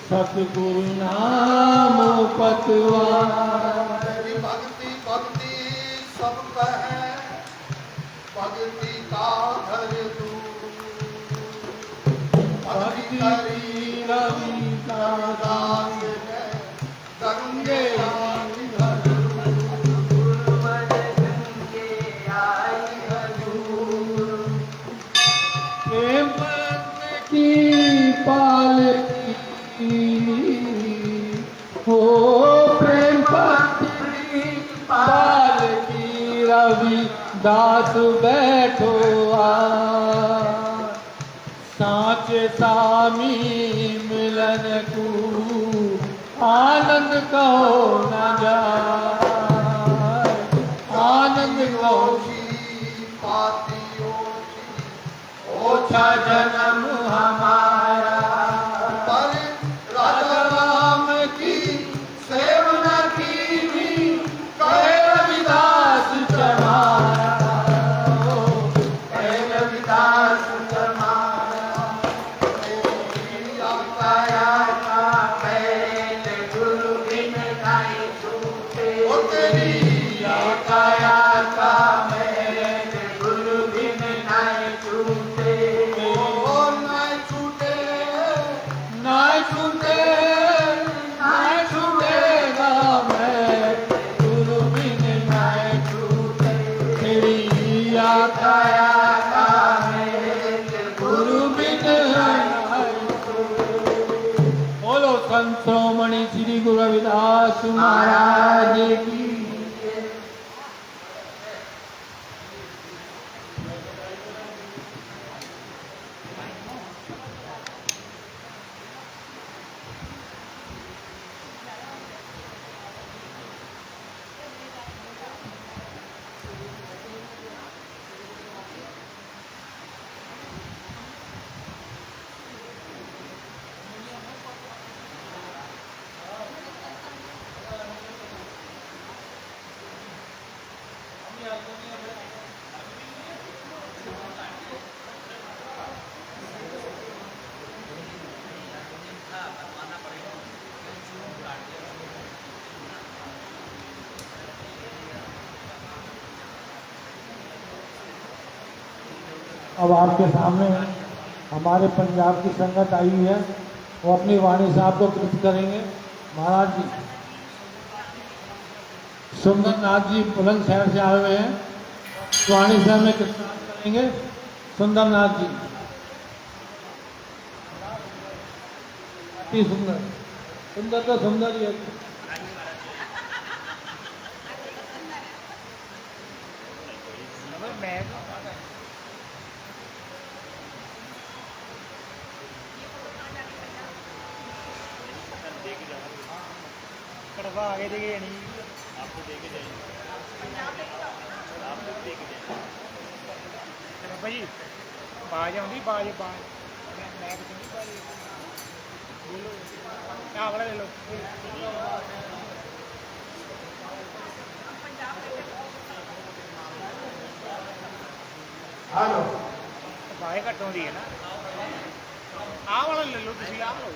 Speaker 1: सतगुरु नाम पतवार।
Speaker 2: मेरी भक्ति भक्ति सब कहे भक्ति का घर तू, भक्ति करी रविदास ने गंगे
Speaker 1: प्रेम की पाल हो, प्रेम की पाल की रविदास बैठो साचे सामी मिलन को आनंद कहो न जाए, आनंद कहो
Speaker 2: पाती
Speaker 1: ओछा जन्म हमारा,
Speaker 2: पर राजा राम की सेवना की भी कहे
Speaker 1: रविदास चमारा,
Speaker 2: कहे रविदास चमारा। मेरी आज्ञा का मेरे गुरु बिन नहीं छूटे, ओ तेरी आज्ञा का मेरे गुरु बिन नहीं छूटे, ओ नहीं छूटे
Speaker 1: नाय छूटे नाय छूटेगा मैं गुरु बिन नाय छूटे, तेरी आज्ञा का मेरे गुरु बिन नाय छूटे। बोलो संतोमणि श्री गुरु रविदास महाराज की। अब आपके सामने हमारे पंजाब की संगत आई हुई है, वो अपनी वाणी से आपको कृत करेंगे। महाराज जी सुंदरनाथ जी बुलंदशहर से आए हुए हैं, वाणी से हमें कृतनाथ करेंगे। सुंदरनाथ जी अति सुंदर, सुंदर तो सुंदर ही है।
Speaker 3: कड़वा आगे देखे नहीं आपको देखे जाएंगे, आपको देखे जाएंगे भाई बाज आँगी बाज बाज मैं बचूंगी बाज बोलो क्या वाला ले लो
Speaker 2: हेलो
Speaker 3: बाज घट होती है ना आ वाला ले लो तुम आ लो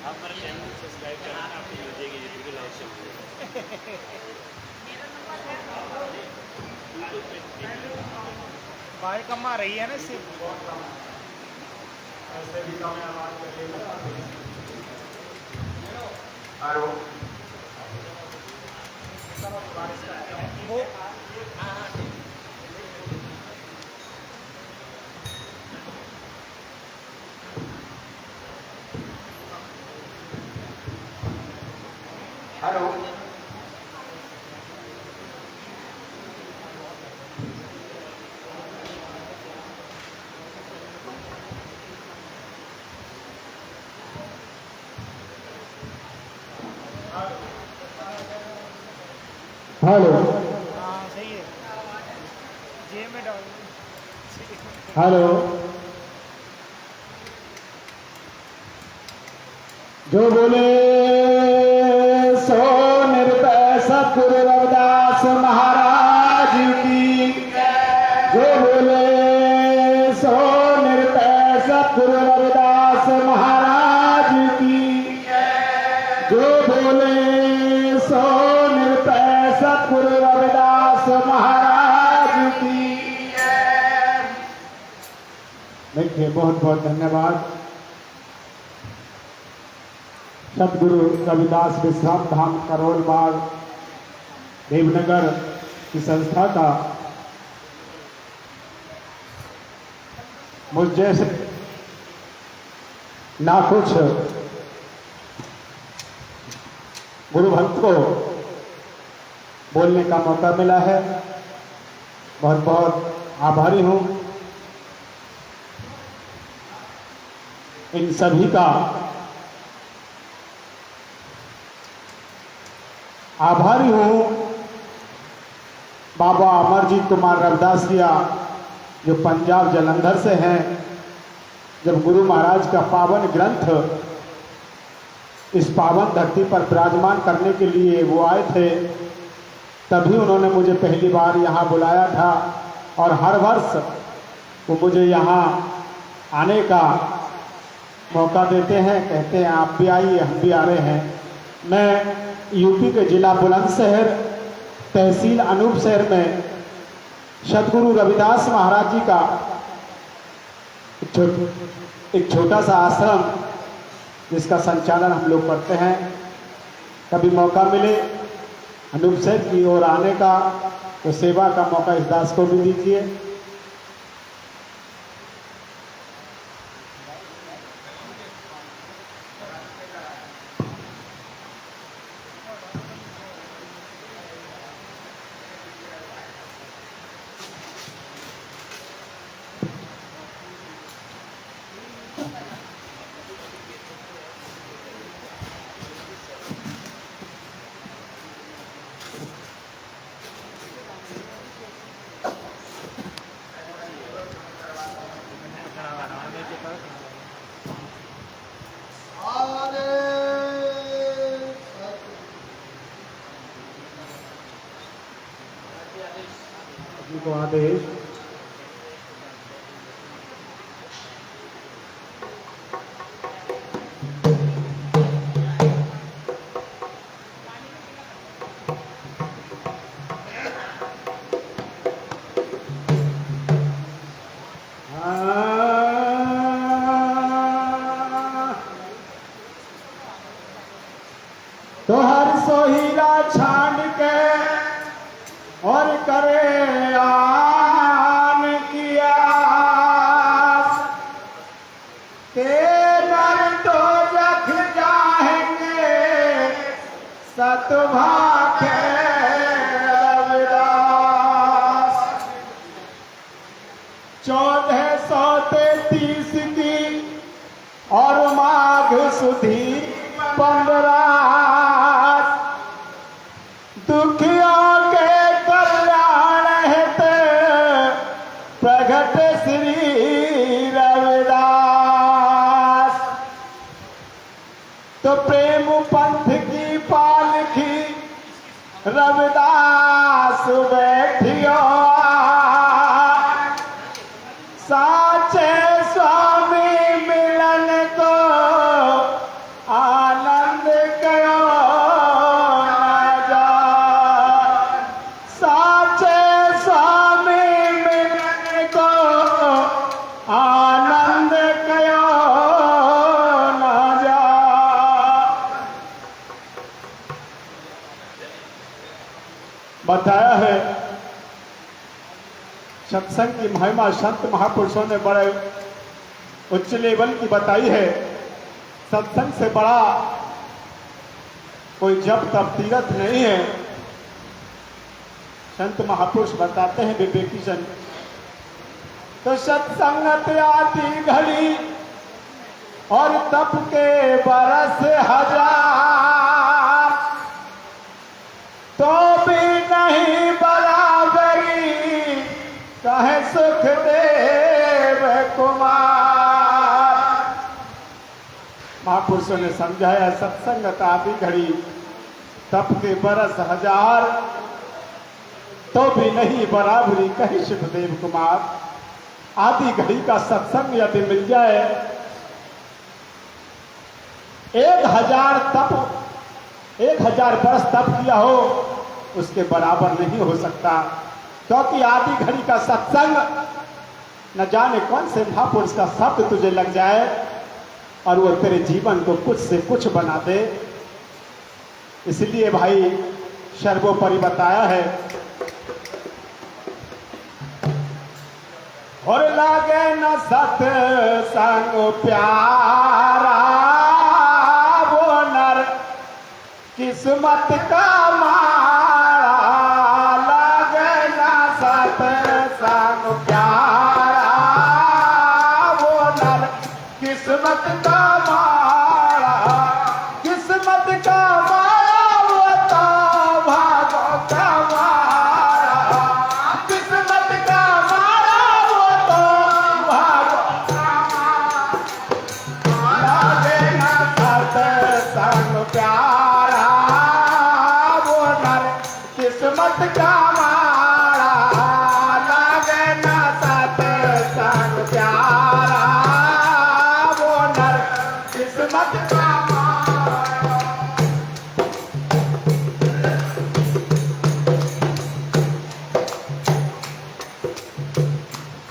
Speaker 3: आप मेरे चैनल को सब्सक्राइब करना आपको मिल जाएगी ये वीडियो लाइव चल बाहर कम आ रही है ना इससे
Speaker 5: हेलो
Speaker 3: वो
Speaker 5: हेलो
Speaker 1: हेलो
Speaker 3: हाँ सही है, जेब में डाल।
Speaker 1: हेलो। जो बोले सो निर्भय सतगुरु रविदास महाराज की, जो बोले सो निर्भय सतगुरु रविदास महाराज की, जो बोले सो निर्भय सतगुरु रविदास महाराज की। देखिए, बहुत बहुत धन्यवाद। सतगुरु रविदास विश्राम धाम करोल बाग देवनगर की संस्था का मुझ जैसे ना कुछ गुरु भक्त को बोलने का मौका मिला है। बहुत बहुत आभारी हूं इन सभी का। आभारी हूं बाबा अमरजीत कुमार रविदास किया, जो पंजाब जलंधर से हैं। जब गुरु महाराज का पावन ग्रंथ इस पावन धरती पर विराजमान करने के लिए वो आए थे, तभी उन्होंने मुझे पहली बार यहाँ बुलाया था। और हर वर्ष वो मुझे यहाँ आने का मौका देते हैं, कहते हैं आप भी आइए, हम भी आ रहे हैं। मैं यूपी के जिला बुलंदशहर तहसील अनूपशहर में सतगुरु रविदास महाराज जी का एक छोटा सा आश्रम, जिसका संचालन हम लोग करते हैं। कभी मौका मिले अनूपशहर की ओर आने का, तो सेवा का मौका इस दास को भी दीजिए। जी को आदेश। तो हर सोहीरा छान के और करे आन किया, तेरा तो जख जाएंगे सतभाखे रविदास। 1433 की और माघ सुधी 15 दुखियों के कल्याण हेतु प्रगट श्री रविदास। तो प्रेम पंथ की पालकी रविदास बैठियो, साचे स्वामी मिलन को आनंद कयो न जाए। साचे स्वामी मिलन को आनंद कयो न जाए। बताया है सत्संग की महिमा संत महापुरुषों ने बड़े उच्च लेवल की बताई है। सत्संग से बड़ा कोई जप तप तीरथ नहीं है। संत महापुरुष बताते हैं विवेकी जन, तो सत्संगत आती घड़ी और तप के बरस हजार, तो भी न
Speaker 6: कहे सुखदेव कुमार। महापुरुषों ने समझाया सत्संगत आदि घड़ी तप के बरस हजार, तो भी नहीं बराबरी कही सुखदेव कुमार। आदि घड़ी का सत्संग यदि मिल जाए, 1000 तप, 1000 वर्ष तप किया हो, उसके बराबर नहीं हो सकता। क्योंकि आदि घड़ी का सत्संग न जाने कौन से महापुरुष का शब्द तुझे लग जाए और वो तेरे जीवन को कुछ से कुछ बना दे। इसलिए भाई सर्वोपरि बताया है, और लागे न सत्संग प्यारा, वो नर किस्मत का मारा। लागे न सत्संग प्यारा, वो नर किस्मत का मारा। किस्मत का मारा वो तो भागो का मारा। किस्मत का मारा वो तो भागो का मारा। लागे न सत्संग प्यारा, वो नर किस्मत का मारा। लागे न सत्संग प्यारा, वो नर किस्मत का मारा।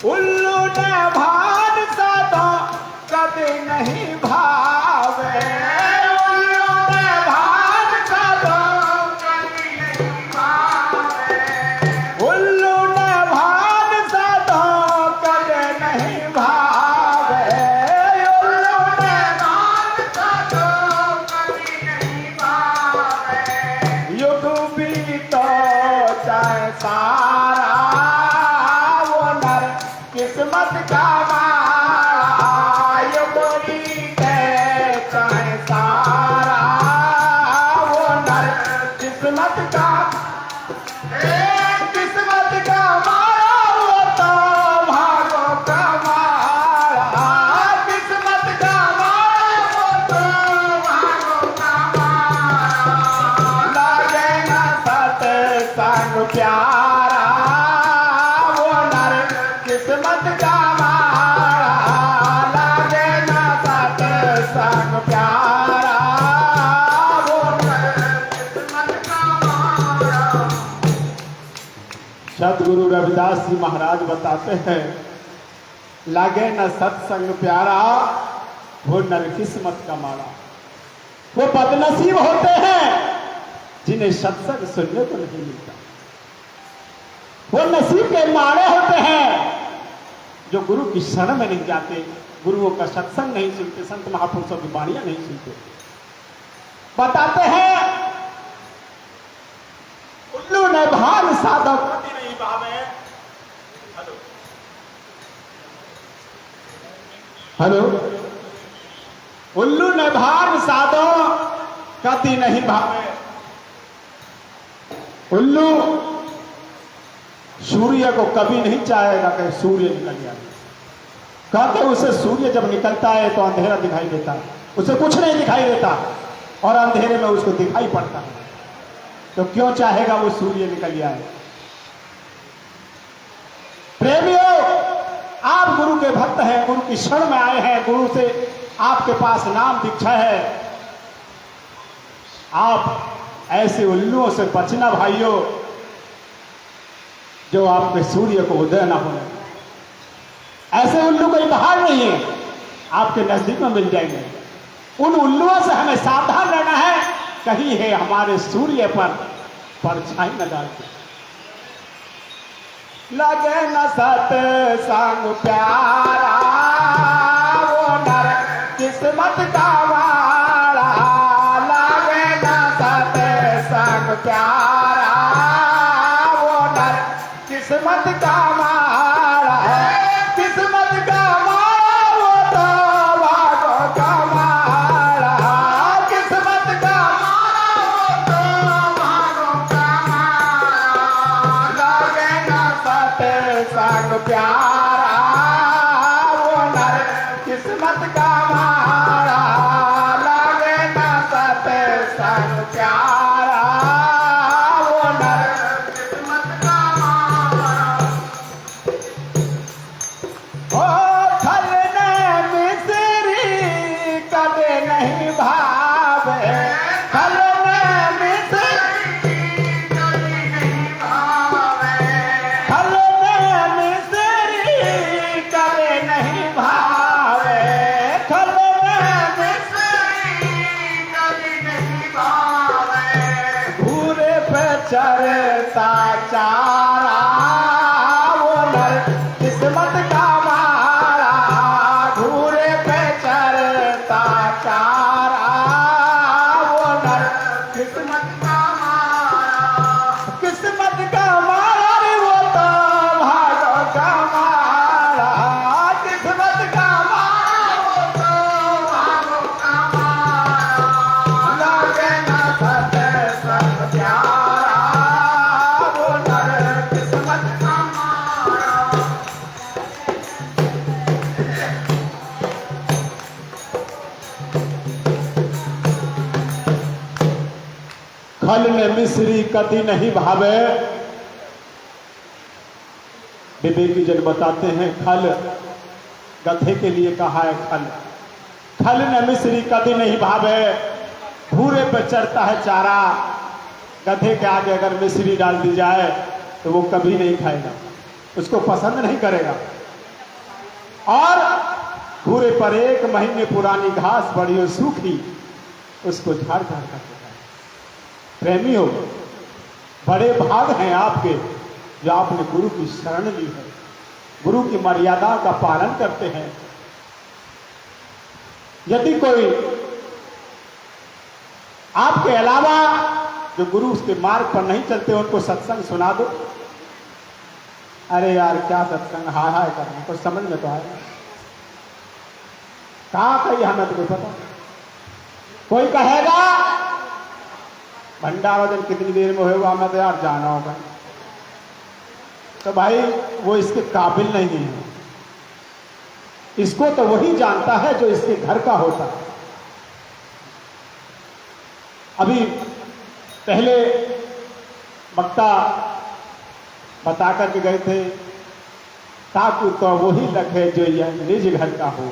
Speaker 6: उल्लू ने भान साधो कभी नहीं भावे। उल्लू ने भान साधो कभी नहीं भावे। उल्लू ने भान साधो कभी नहीं भावे। उल्लू ने भान साधो कभी नहीं भावे। युग भी तो चाहे सारा, वो नर किस्मत का मारा। युग बीते चाहे सारा, वो नर किस्मत का किस्मत का मारा। वो तो भागो का मारा। किस्मत का मारा, वो तो भागो का मारा। लागे न सत्संग प्यारा, वो नर किस्मत का मारा। लागे न सत्संग प्यारा, वो नर किस्मत का मारा। सदगुरु रविदास जी महाराज बताते हैं, लागे न सत्संग प्यारा, वो नर किस्मत का मारा। वो बदनसीब होते हैं जिन्हें सत्संग सुनने को नहीं मिलता। वो नसीब के मारे होते हैं जो गुरु की शरण में नहीं जाते, गुरुओं का सत्संग नहीं सुनते, संत महापुरुषों की वाणियां नहीं सुनते। बताते हैं उल्लू ने भान साधो कभी नहीं भावे। हेलो, उल्लू ने भान साधो कभी नहीं भावे। उल्लू सूर्य को कभी नहीं चाहेगा कि सूर्य निकल जाए। कहते उसे सूर्य जब निकलता है तो अंधेरा दिखाई देता है, उसे कुछ नहीं दिखाई देता और अंधेरे में उसको दिखाई पड़ता है। तो क्यों चाहेगा वो सूर्य निकल जाए? प्रेमियों, आप गुरु के भक्त हैं, गुरु की शरण में आए हैं, गुरु से आपके पास नाम दीक्षा है। आप ऐसे उल्लुओं से बचना भाइयों, जो आपके सूर्य को उदय ना होने। ऐसे उल्लू कोई बाहर नहीं है, आपके नजदीक में मिल जाएंगे। उन उल्लुओं से हमें सावधान रहना है, कहीं है हमारे सूर्य पर परछाई न डालते। लगे न सत्संग प्यारा, वो नर किस्मत का मारा। लगे न सत्संग प्यारा, वो नर किस्मत का मारा। किस्मत का मारा, वो तो भागो का मारा। किस्मत का मारा, वो तो भागो का मारा। लागे न सत्संग प्यारा, वो नर किस्मत का मारा, लागे ना सत्संग प्यारा, वो नर किस्मत का मारा। ओ फल ने मिस्री कदे नहीं भावे, फल ने मिस्री कदे नहीं भावे, फल ने मिस्री कदे नहीं भावे, फल ने मिस्री कदे नहीं भावे। घूरे पे चरता चारा, वो नर किस्मत का मारा, घूरे पे चरता चारा, वो नर किस्मत का मारा, किस्मत का मारा रे वो तो भागो का मारा, किस्मत का मारा वो तो भागो का मारा, लागे ना सत्संग प्यारा, वो नर किस्मत का मारा। खल ने मिश्री कति नहीं भावे, विवेकी जन बताते हैं खल गधे के लिए कहा है खल, खल ने मिश्री कति नहीं भावे, भूरे पर चढ़ता है चारा, गधे के आगे अगर मिश्री डाल दी जाए तो वो कभी नहीं खाएगा, उसको पसंद नहीं करेगा। और भूरे पर 1 महीने पुरानी घास बड़ी और सूखी, उसको झाड़ झाड़ कर देता है। प्रेमी हो, बड़े भाग हैं आपके जो आपने गुरु की शरण ली है, गुरु की मर्यादा का पालन करते हैं। यदि कोई आपके अलावा जो गुरु उसके मार्ग पर नहीं चलते, उनको सत्संग सुना दो। अरे यार क्या सत्संग, हाय हाय करना, कुछ समझ में तो आएगा कहाँ कही हमें तो कोई पता। कोई कहेगा भंडारा कितनी देर में होगा, मैं तो यार जाना होगा, तो भाई वो इसके काबिल नहीं है। इसको तो वही जानता है जो इसके घर का होता है। अभी पहले वक्ता बता करके गए थे, ताकू तो वही लखे जो यह निज घर का हो।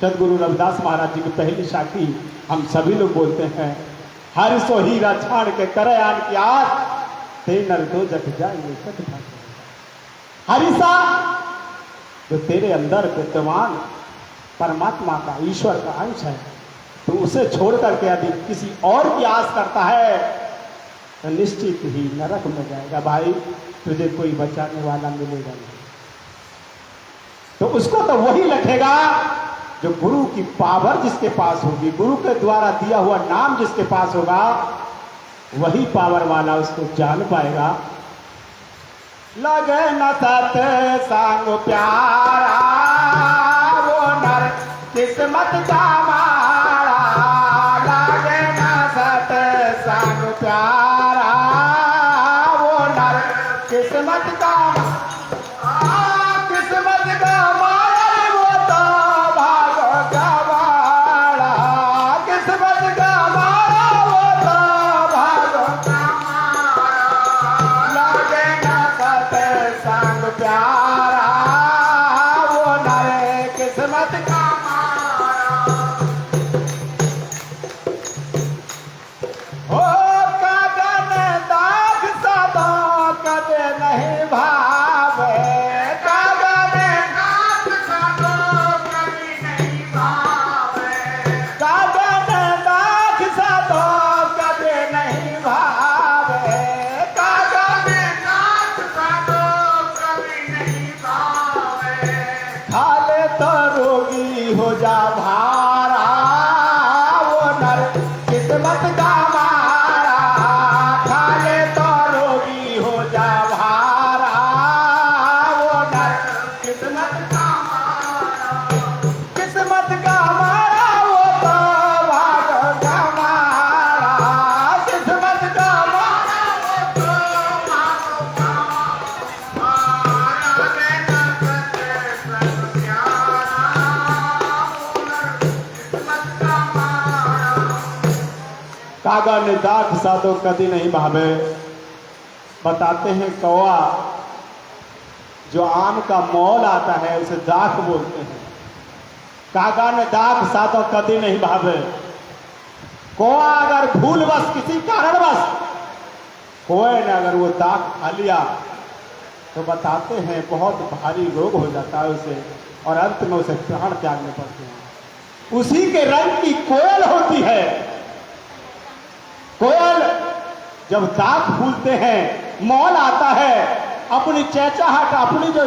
Speaker 6: सदगुरु रविदास महाराज जी की पहली साखी हम सभी लोग बोलते हैं, हर सो हीरा छाड़ के करे आन की आस, ते नर दो जग जाए सत हरिसा जो तेरे अंदर विद्यमान परमात्मा का, ईश्वर का अंश है, तो उसे छोड़ करके यदि किसी और की आस करता है तो निश्चित ही नरक में जाएगा। भाई तुझे कोई बचाने वाला मिलेगा नहीं, तो उसको तो वही लखेगा जो गुरु की पावर जिसके पास होगी, गुरु के द्वारा दिया हुआ नाम जिसके पास होगा, वही पावर वाला उसको जान पाएगा। लगे न सत्संग प्यारा, वो नर किस्मत का मारा, लगे न सत्संग प्यारा, वो नर किस्मत का प्यारा, वो नर किस्मत का मारा। हो कदन दाग सदा कदे नहीं भावे, कदन दाग सदा कदे नहीं भावे, कदन दाग सदा कदे नहीं भावे, कदन दाग सदा खाले तो रोगी हो जा भारा, वो नर किस्मत का मारा, खाले तो रोगी हो जा भारा, वो नर किस्मत का मारा, किस्मत का मारा, वो तो भाग का मारा, किस्मत का मारा, वो तो भाग का मारा। कागा ने दाख साधो कदी नहीं भावे। बताते हैं कौआ जो आम का मोल आता है उसे दाख बोलते हैं। कागा ने दाख साधो कदी नहीं भावे। कौआ अगर भूलवश किसी कारणवश कोए ने अगर वो दाख खा लिया तो बताते हैं बहुत भारी रोग हो जाता है उसे, और अंत में उसे प्राण त्यागने पड़ते हैं। उसी के रंग की कोयल होती है। कोयल जब दाख फूलते हैं, मौल आता है, अपनी चहचहाहट, अपनी जो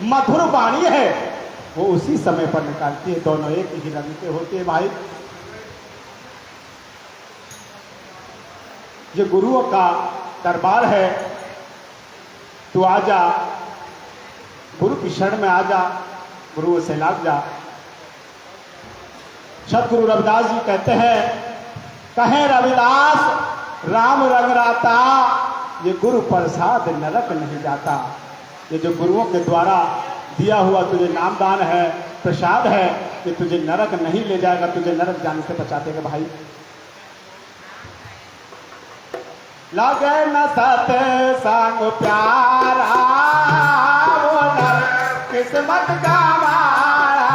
Speaker 6: मधुर वाणी है वो उसी समय पर निकालती है। दोनों एक ही रंग के होते हैं भाई। ये गुरुओं का दरबार है। तू आजा, गुरु की शरण में आजा, गुरुओं से लाग जा। सतगुरु रविदास जी कहते हैं, कहें रविदास राम रंग राता, ये गुरु प्रसाद नरक नहीं जाता। ये जो गुरुओं के द्वारा दिया हुआ तुझे नामदान है, प्रसाद है, ये तुझे नरक नहीं ले जाएगा, तुझे नरक जाने से बचा देगा भाई। लगे न सत संग प्यारा, वो नर किस्मत का मारा।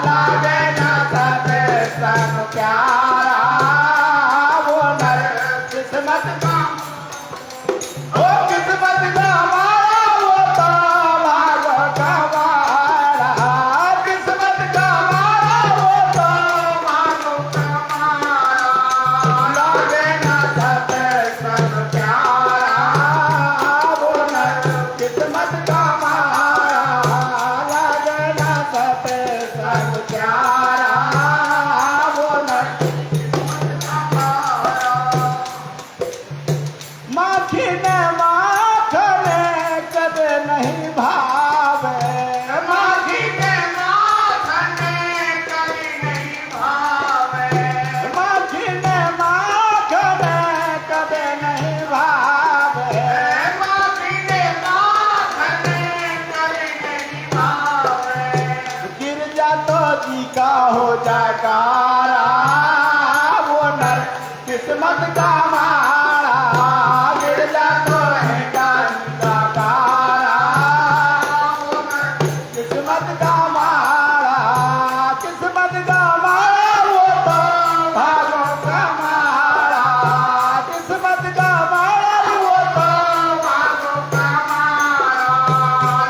Speaker 6: लगे न सत संग प्यारा, वो नर किस्मत का, वो किस्मत का मारा, वो तो भागो का मारा। किस्मत का मारा, वो तो भागो का मारा। लगे न सत किस्मत का मारा, लगे न सत संग प्यारा, वो नर किस्मत का मारा। माखी ने माखने कदे नहीं भावे। माखी ने माखने कभी नहीं भावे। माखी ने माखने कदे नहीं भावे। जी का हो जाकारा, वो नर किस्मत का मारा। गिर जा तो है कारा, वो नर किस्मत का मारा। किस्मत का मारा, वो तो भागो का मारा। किस्मत का मारा, वो तो भागो का मारा।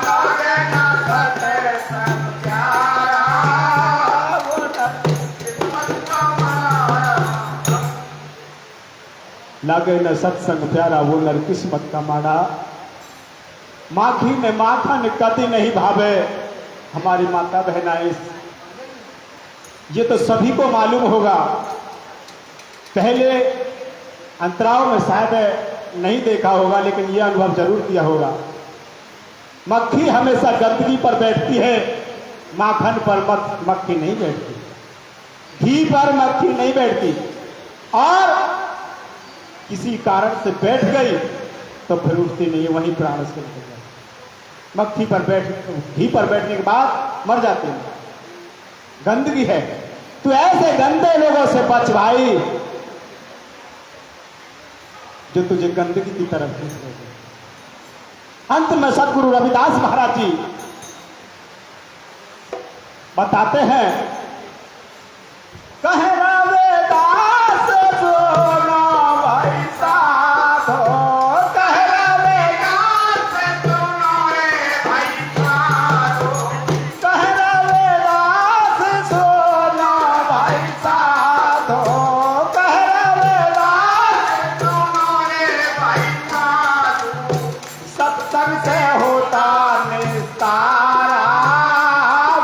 Speaker 6: लगे न सत संग प्यारा, लागे न सत्संग प्यारा, वो नर किस्मत का माड़ा। माखी में माखन कभी नहीं भावे। हमारी माता बहनाएं, ये तो सभी को मालूम होगा। पहले अंतराव में शायद नहीं देखा होगा, लेकिन यह अनुभव जरूर किया होगा। मक्खी हमेशा गंदगी पर बैठती है, माखन पर मक्खी नहीं बैठती, घी पर मक्खी नहीं बैठती। और किसी कारण से बैठ गई तो फिर उठती नहीं, वहीं प्राण से निकल जाती। मक्खी पर घी पर बैठने के बाद मर जाती है, गंदगी है। तो ऐसे गंदे लोगों से बच भाई, जो तुझे गंदगी की तरफ खींच लेंगे। अंत में सतगुरु रविदास महाराज जी बताते हैं, कहे रविदास सुनो भाई साधो। कहे रविदास सुनो रे भाई साधो। कहे रविदास सुनो भाई साधो। कहे रविदास सुनो रे भाई साधो। सत्संग से होता निस्तारा,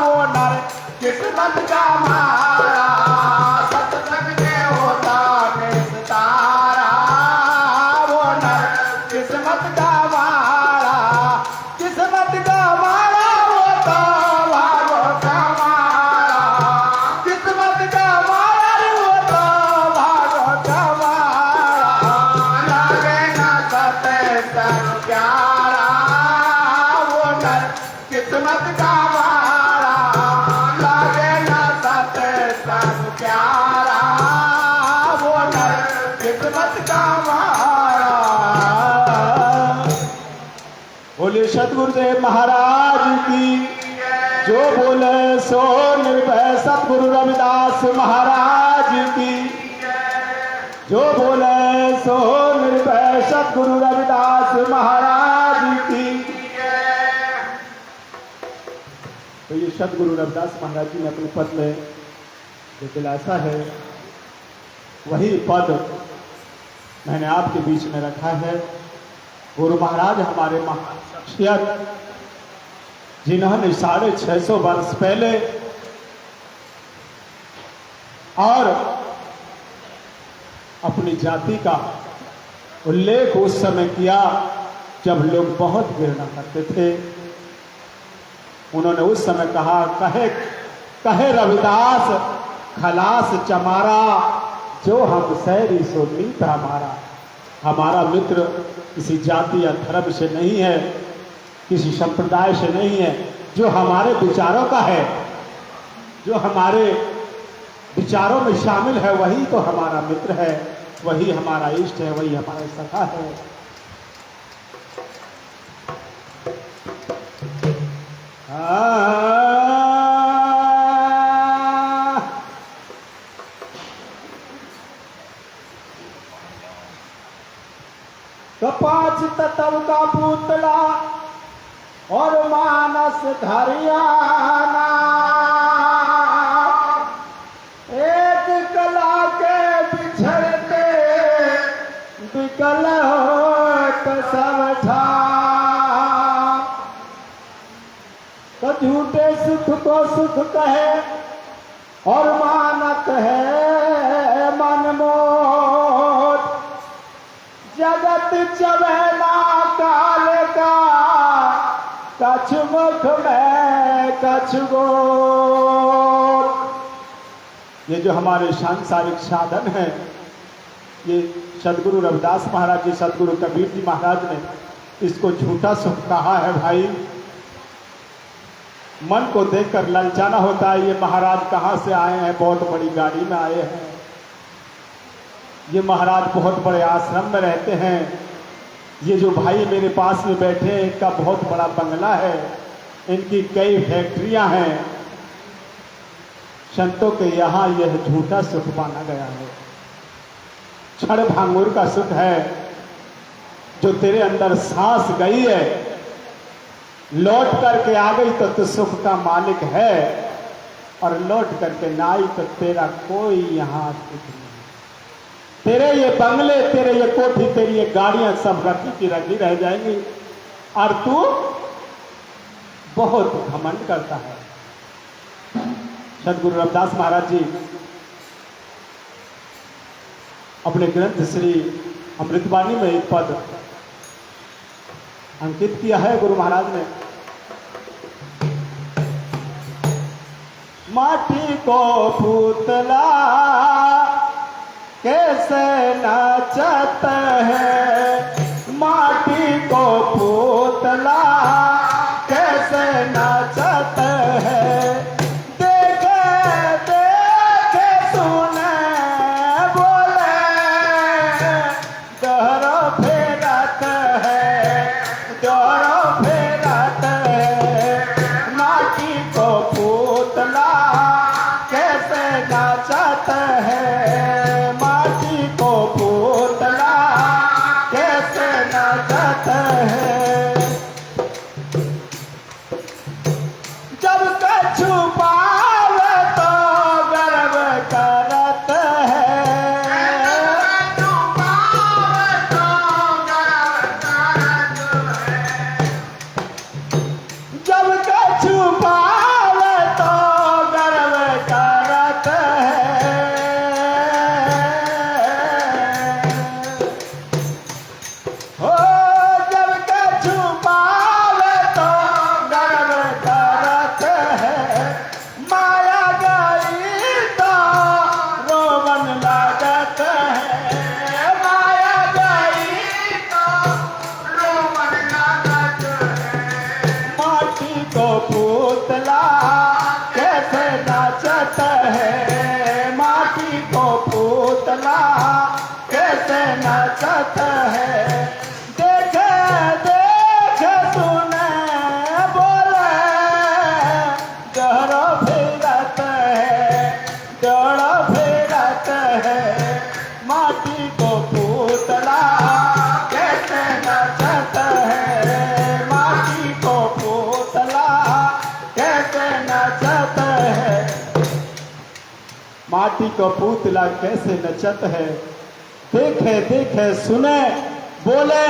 Speaker 6: वो नर किस्मत का मारा। सत्संग से होता निस्तारा, वो नर किस्मत का मारा। किस्मत का मारा, वो तो भागो का मारा। किस्मत का मारा, वो तो भागो का मारा। लागे ना सत्संग प्यारा, वो नर किस्मत का मारा। लागे ना सत्संग प्यारा, वो नर सतगुरुदेव महाराज की, जो बोले सो निर्भय सतगुरु रविदास महाराज की, जो बोले सो निर्भय सतगुरु रविदास महाराज की। तो ये सतगुरु रविदास महाराज जी ने अपने पद में जो दिलासा है, वही पद मैंने आपके बीच में रखा है। गुरु महाराज हमारे महान शख्सियत, जिन्होंने 650 वर्ष पहले और अपनी जाति का उल्लेख उस समय किया जब लोग बहुत घृणा करते थे। उन्होंने उस समय कहा, कहे कहे रविदास खलास चमारा, जो हम सैरी सो मीत हमारा। हमारा मित्र किसी जाति या धर्म से नहीं है, किसी संप्रदाय से नहीं है, जो हमारे विचारों का है, जो हमारे विचारों में शामिल है, वही तो हमारा मित्र है, वही हमारा इष्ट है, वही हमारा सखा है। कपाच तत्व का पुतला और मानस धरियाना, एक कला के बिछड़ते विकल होत समझा। तो झूठे सुख को सुख कहे और मानत है मनमोट। जगत चबेला काल का, कछ मुख में कछ गोर। ये जो हमारे सांसारिक साधन है, ये सदगुरु रविदास महाराज जी, सदगुरु कबीर जी महाराज ने इसको झूठा सुख कहा है। भाई, मन को देखकर ललचाना होता है। ये महाराज कहाँ से आए हैं? बहुत बड़ी गाड़ी में आए हैं। ये महाराज बहुत बड़े आश्रम में रहते हैं। ये जो भाई मेरे पास में बैठे हैं, इनका बहुत बड़ा बंगला है, इनकी कई फैक्ट्रियां हैं। संतों के यहाँ यह झूठा सुख माना गया है, क्षण भांगुर का सुख है। जो तेरे अंदर सांस गई है, लौट करके आ गई तो तू सुख का मालिक है, और लौट करके ना आई तो तेरा कोई यहाँ सुख नहीं। तेरे ये बंगले, तेरे ये कोठी, तेरी ये गाड़ियां सब रखी की रखी रह जाएंगी, और तू बहुत घमंड करता है। सदगुरु रविदास महाराज जी अपने ग्रंथ श्री अमृतवाणी में एक पद अंकित किया है गुरु महाराज ने। माटी को पुतला कैसे नाचत है, माटी को पुतला कैसे नाचत है। देखे देखे सुने बोले दोहरो फेरत है, दोहरो फेरत है। माटी को पुतला कैसे नाचत है, पुतला कैसे नाचत है। जब कछु पावे तो गर्व करत है, जब कछु पावे तो गर्व करत है। जब कछु पावे तो गर्व करत है। पुतला कैसे नाचत है, माटी को पुतला कैसे नाचत है। देखे देखे सुने माटी को पुतला कैसे नचत है, देखे देखे सुने बोले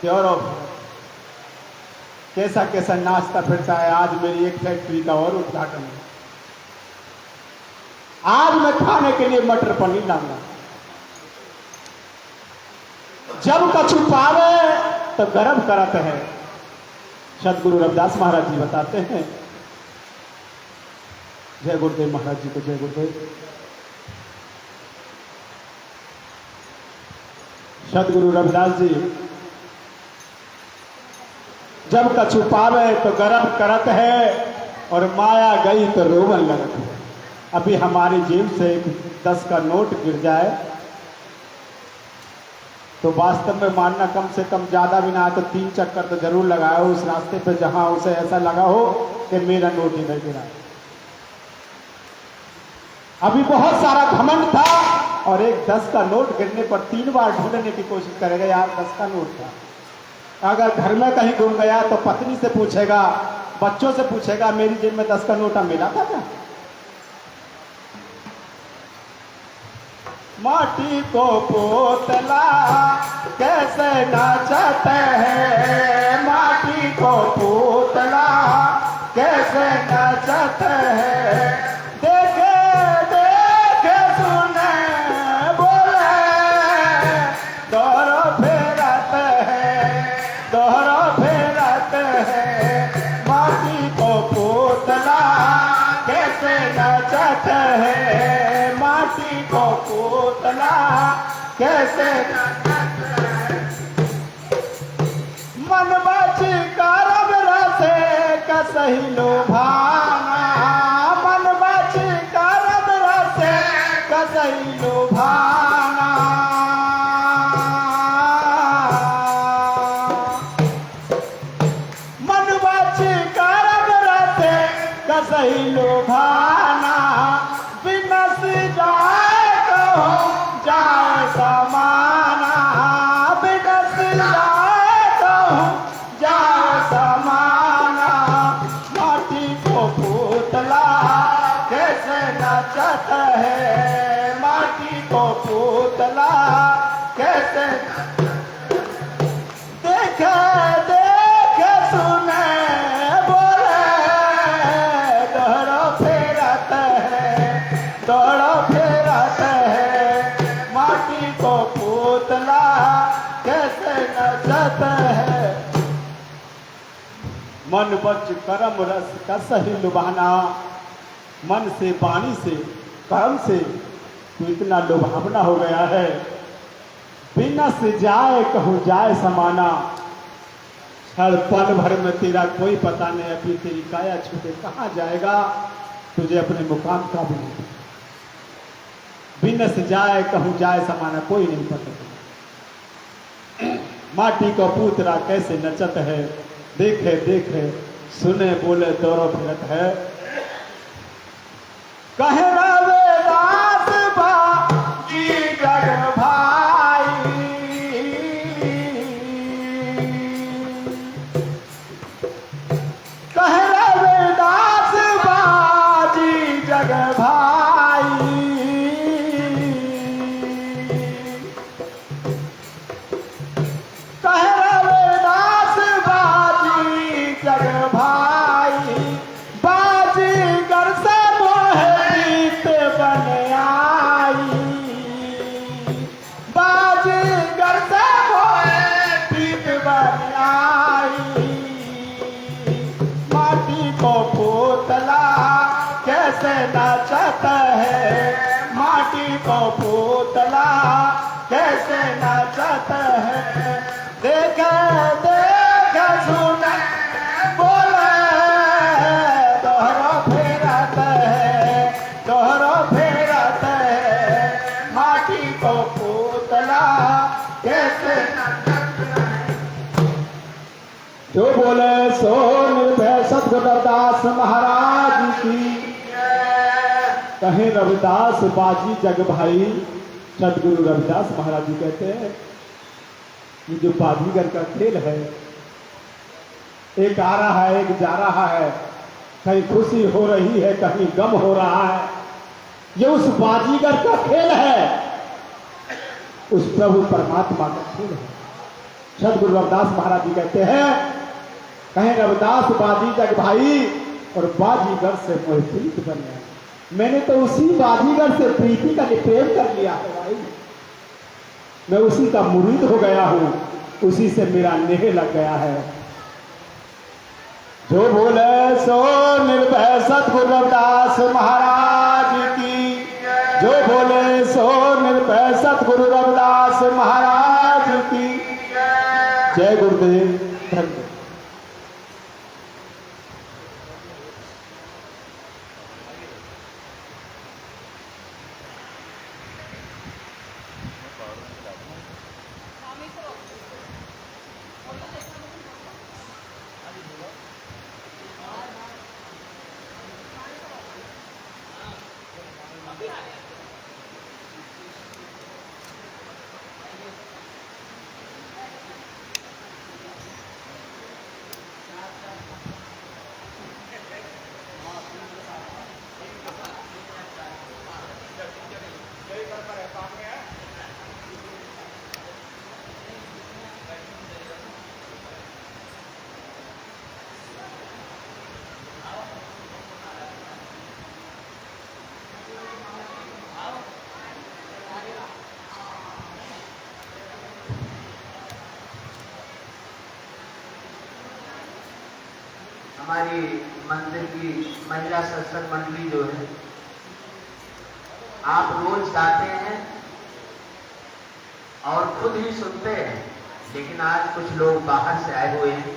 Speaker 6: क्यों कैसा कैसा नाचता फिरता है। आज मेरी एक फैक्ट्री का और उद्घाटन है। आज मैं खाने के लिए मटर पनीर लाऊंगा। जब कछु पावे तो गर्व करत है। सदगुरु रविदास महाराज जी बताते हैं। जय गुरुदेव महाराज जी को जय गुरुदेव। सदगुरु रविदास जी जब कछु पावे तो गर्व करत है और माया गई तो रोवन लगत है। अभी हमारी जेब से एक 10 का नोट गिर जाए तो वास्तव में मानना कम से कम ज्यादा भी ना आए तो 3 चक्कर तो जरूर लगाए उस रास्ते पे जहां उसे ऐसा लगा हो कि मेरा नोट ही नहीं गिरा। अभी बहुत सारा घमंड था और एक 10 का नोट गिरने पर 3 बार ढूंढने की कोशिश करेगा, यार 10 का नोट था। अगर घर में कहीं घूम गया तो पत्नी से पूछेगा, बच्चों से पूछेगा, मेरी जेब में 10 का नोटा मिला था क्या? माटी को पोतला कैसे नाचते हैं, माटी को पोतला कैसे नाचते हैं, देखे देखे सुने बोले दोहरा फेरते हैं, दोहरा फेरते हैं। माटी को पोतला कैसे नाचते हैं, माटी को पोतला कैसे मन बची करब रसे कसही लुभाना, मन बची करब रसे कसही लुभाना। मन बची करब रसे कसही लुभाना, बिनस जाए जाए समाना, बिनस जाए जाए समाना। माटी को पुतला कैसे नचत है, माटी को पुतला कैसे देखे देखे सुने बोले दोहरा फेरत है, दोहरा फेरत है। माटी को पुतला कैसे नचत है। मन बच करम रस का सही लुभाना, मन से वाणी से कर्म से तू इतना लुभावना हो गया है। बिनस जाए कहूँ जाए समाना, हर पल भर में तेरा कोई पता नहीं, अभी तेरी काया छूटे कहाँ जाएगा, तुझे अपने मुकाम का भी नहीं। बिनस जाए कहूँ जाए समाना, कोई नहीं पता। माटी को पुतला कैसे नचत है, देखे देखे सुने बोले दौरो फिरत है। कहे रविदास बाजी जग भाई, कहे रविदास बाजी जग भाई, कहे रविदास बाजी जग भाई, बाजीगर से मोहित बन आई, बाजीगर से मोहित बन आई। माटी को पुतला कैसे नाचत है, माटी को पुतला कैसे नाचत है, देखे देखे सुने बोले दोहरा फेरत है, दोहरा फेरत है। माटी को पुतला कैसे जो बोले सो निर्भय सद्गुरु रविदास महाराज की। कहे रविदास बाजी जग भाई, सदगुरु रविदास महाराज जी कहते हैं ये जो बाजीगर का खेल है, एक आ रहा है एक जा रहा है, कहीं खुशी हो रही है कहीं गम हो रहा है, ये उस बाजीगर का खेल है, उस प्रभु परमात्मा का खेल है। सदगुरु रविदास महाराज जी कहते हैं, कहें रविदास बाजी जग भाई और बाजीगर से मोह प्रीत बने। मैंने तो उसी बाजीगर से प्रीति का निप्रेम कर लिया है भाई, मैं उसी का मुरीद हो गया हूं, उसी से मेरा नेह लग गया है। जो बोले सो निर्भय सतगुरु रविदास महाराज की, जो बोले सो निर्भय सतगुरु रविदास महाराज की। जय गुरुदेव, धन्यवाद।
Speaker 5: हमारी मंदिर की महिला सत्संग मंडली जो है, आप रोज गाते हैं और खुद ही सुनते हैं, लेकिन आज कुछ लोग बाहर से आए हुए हैं।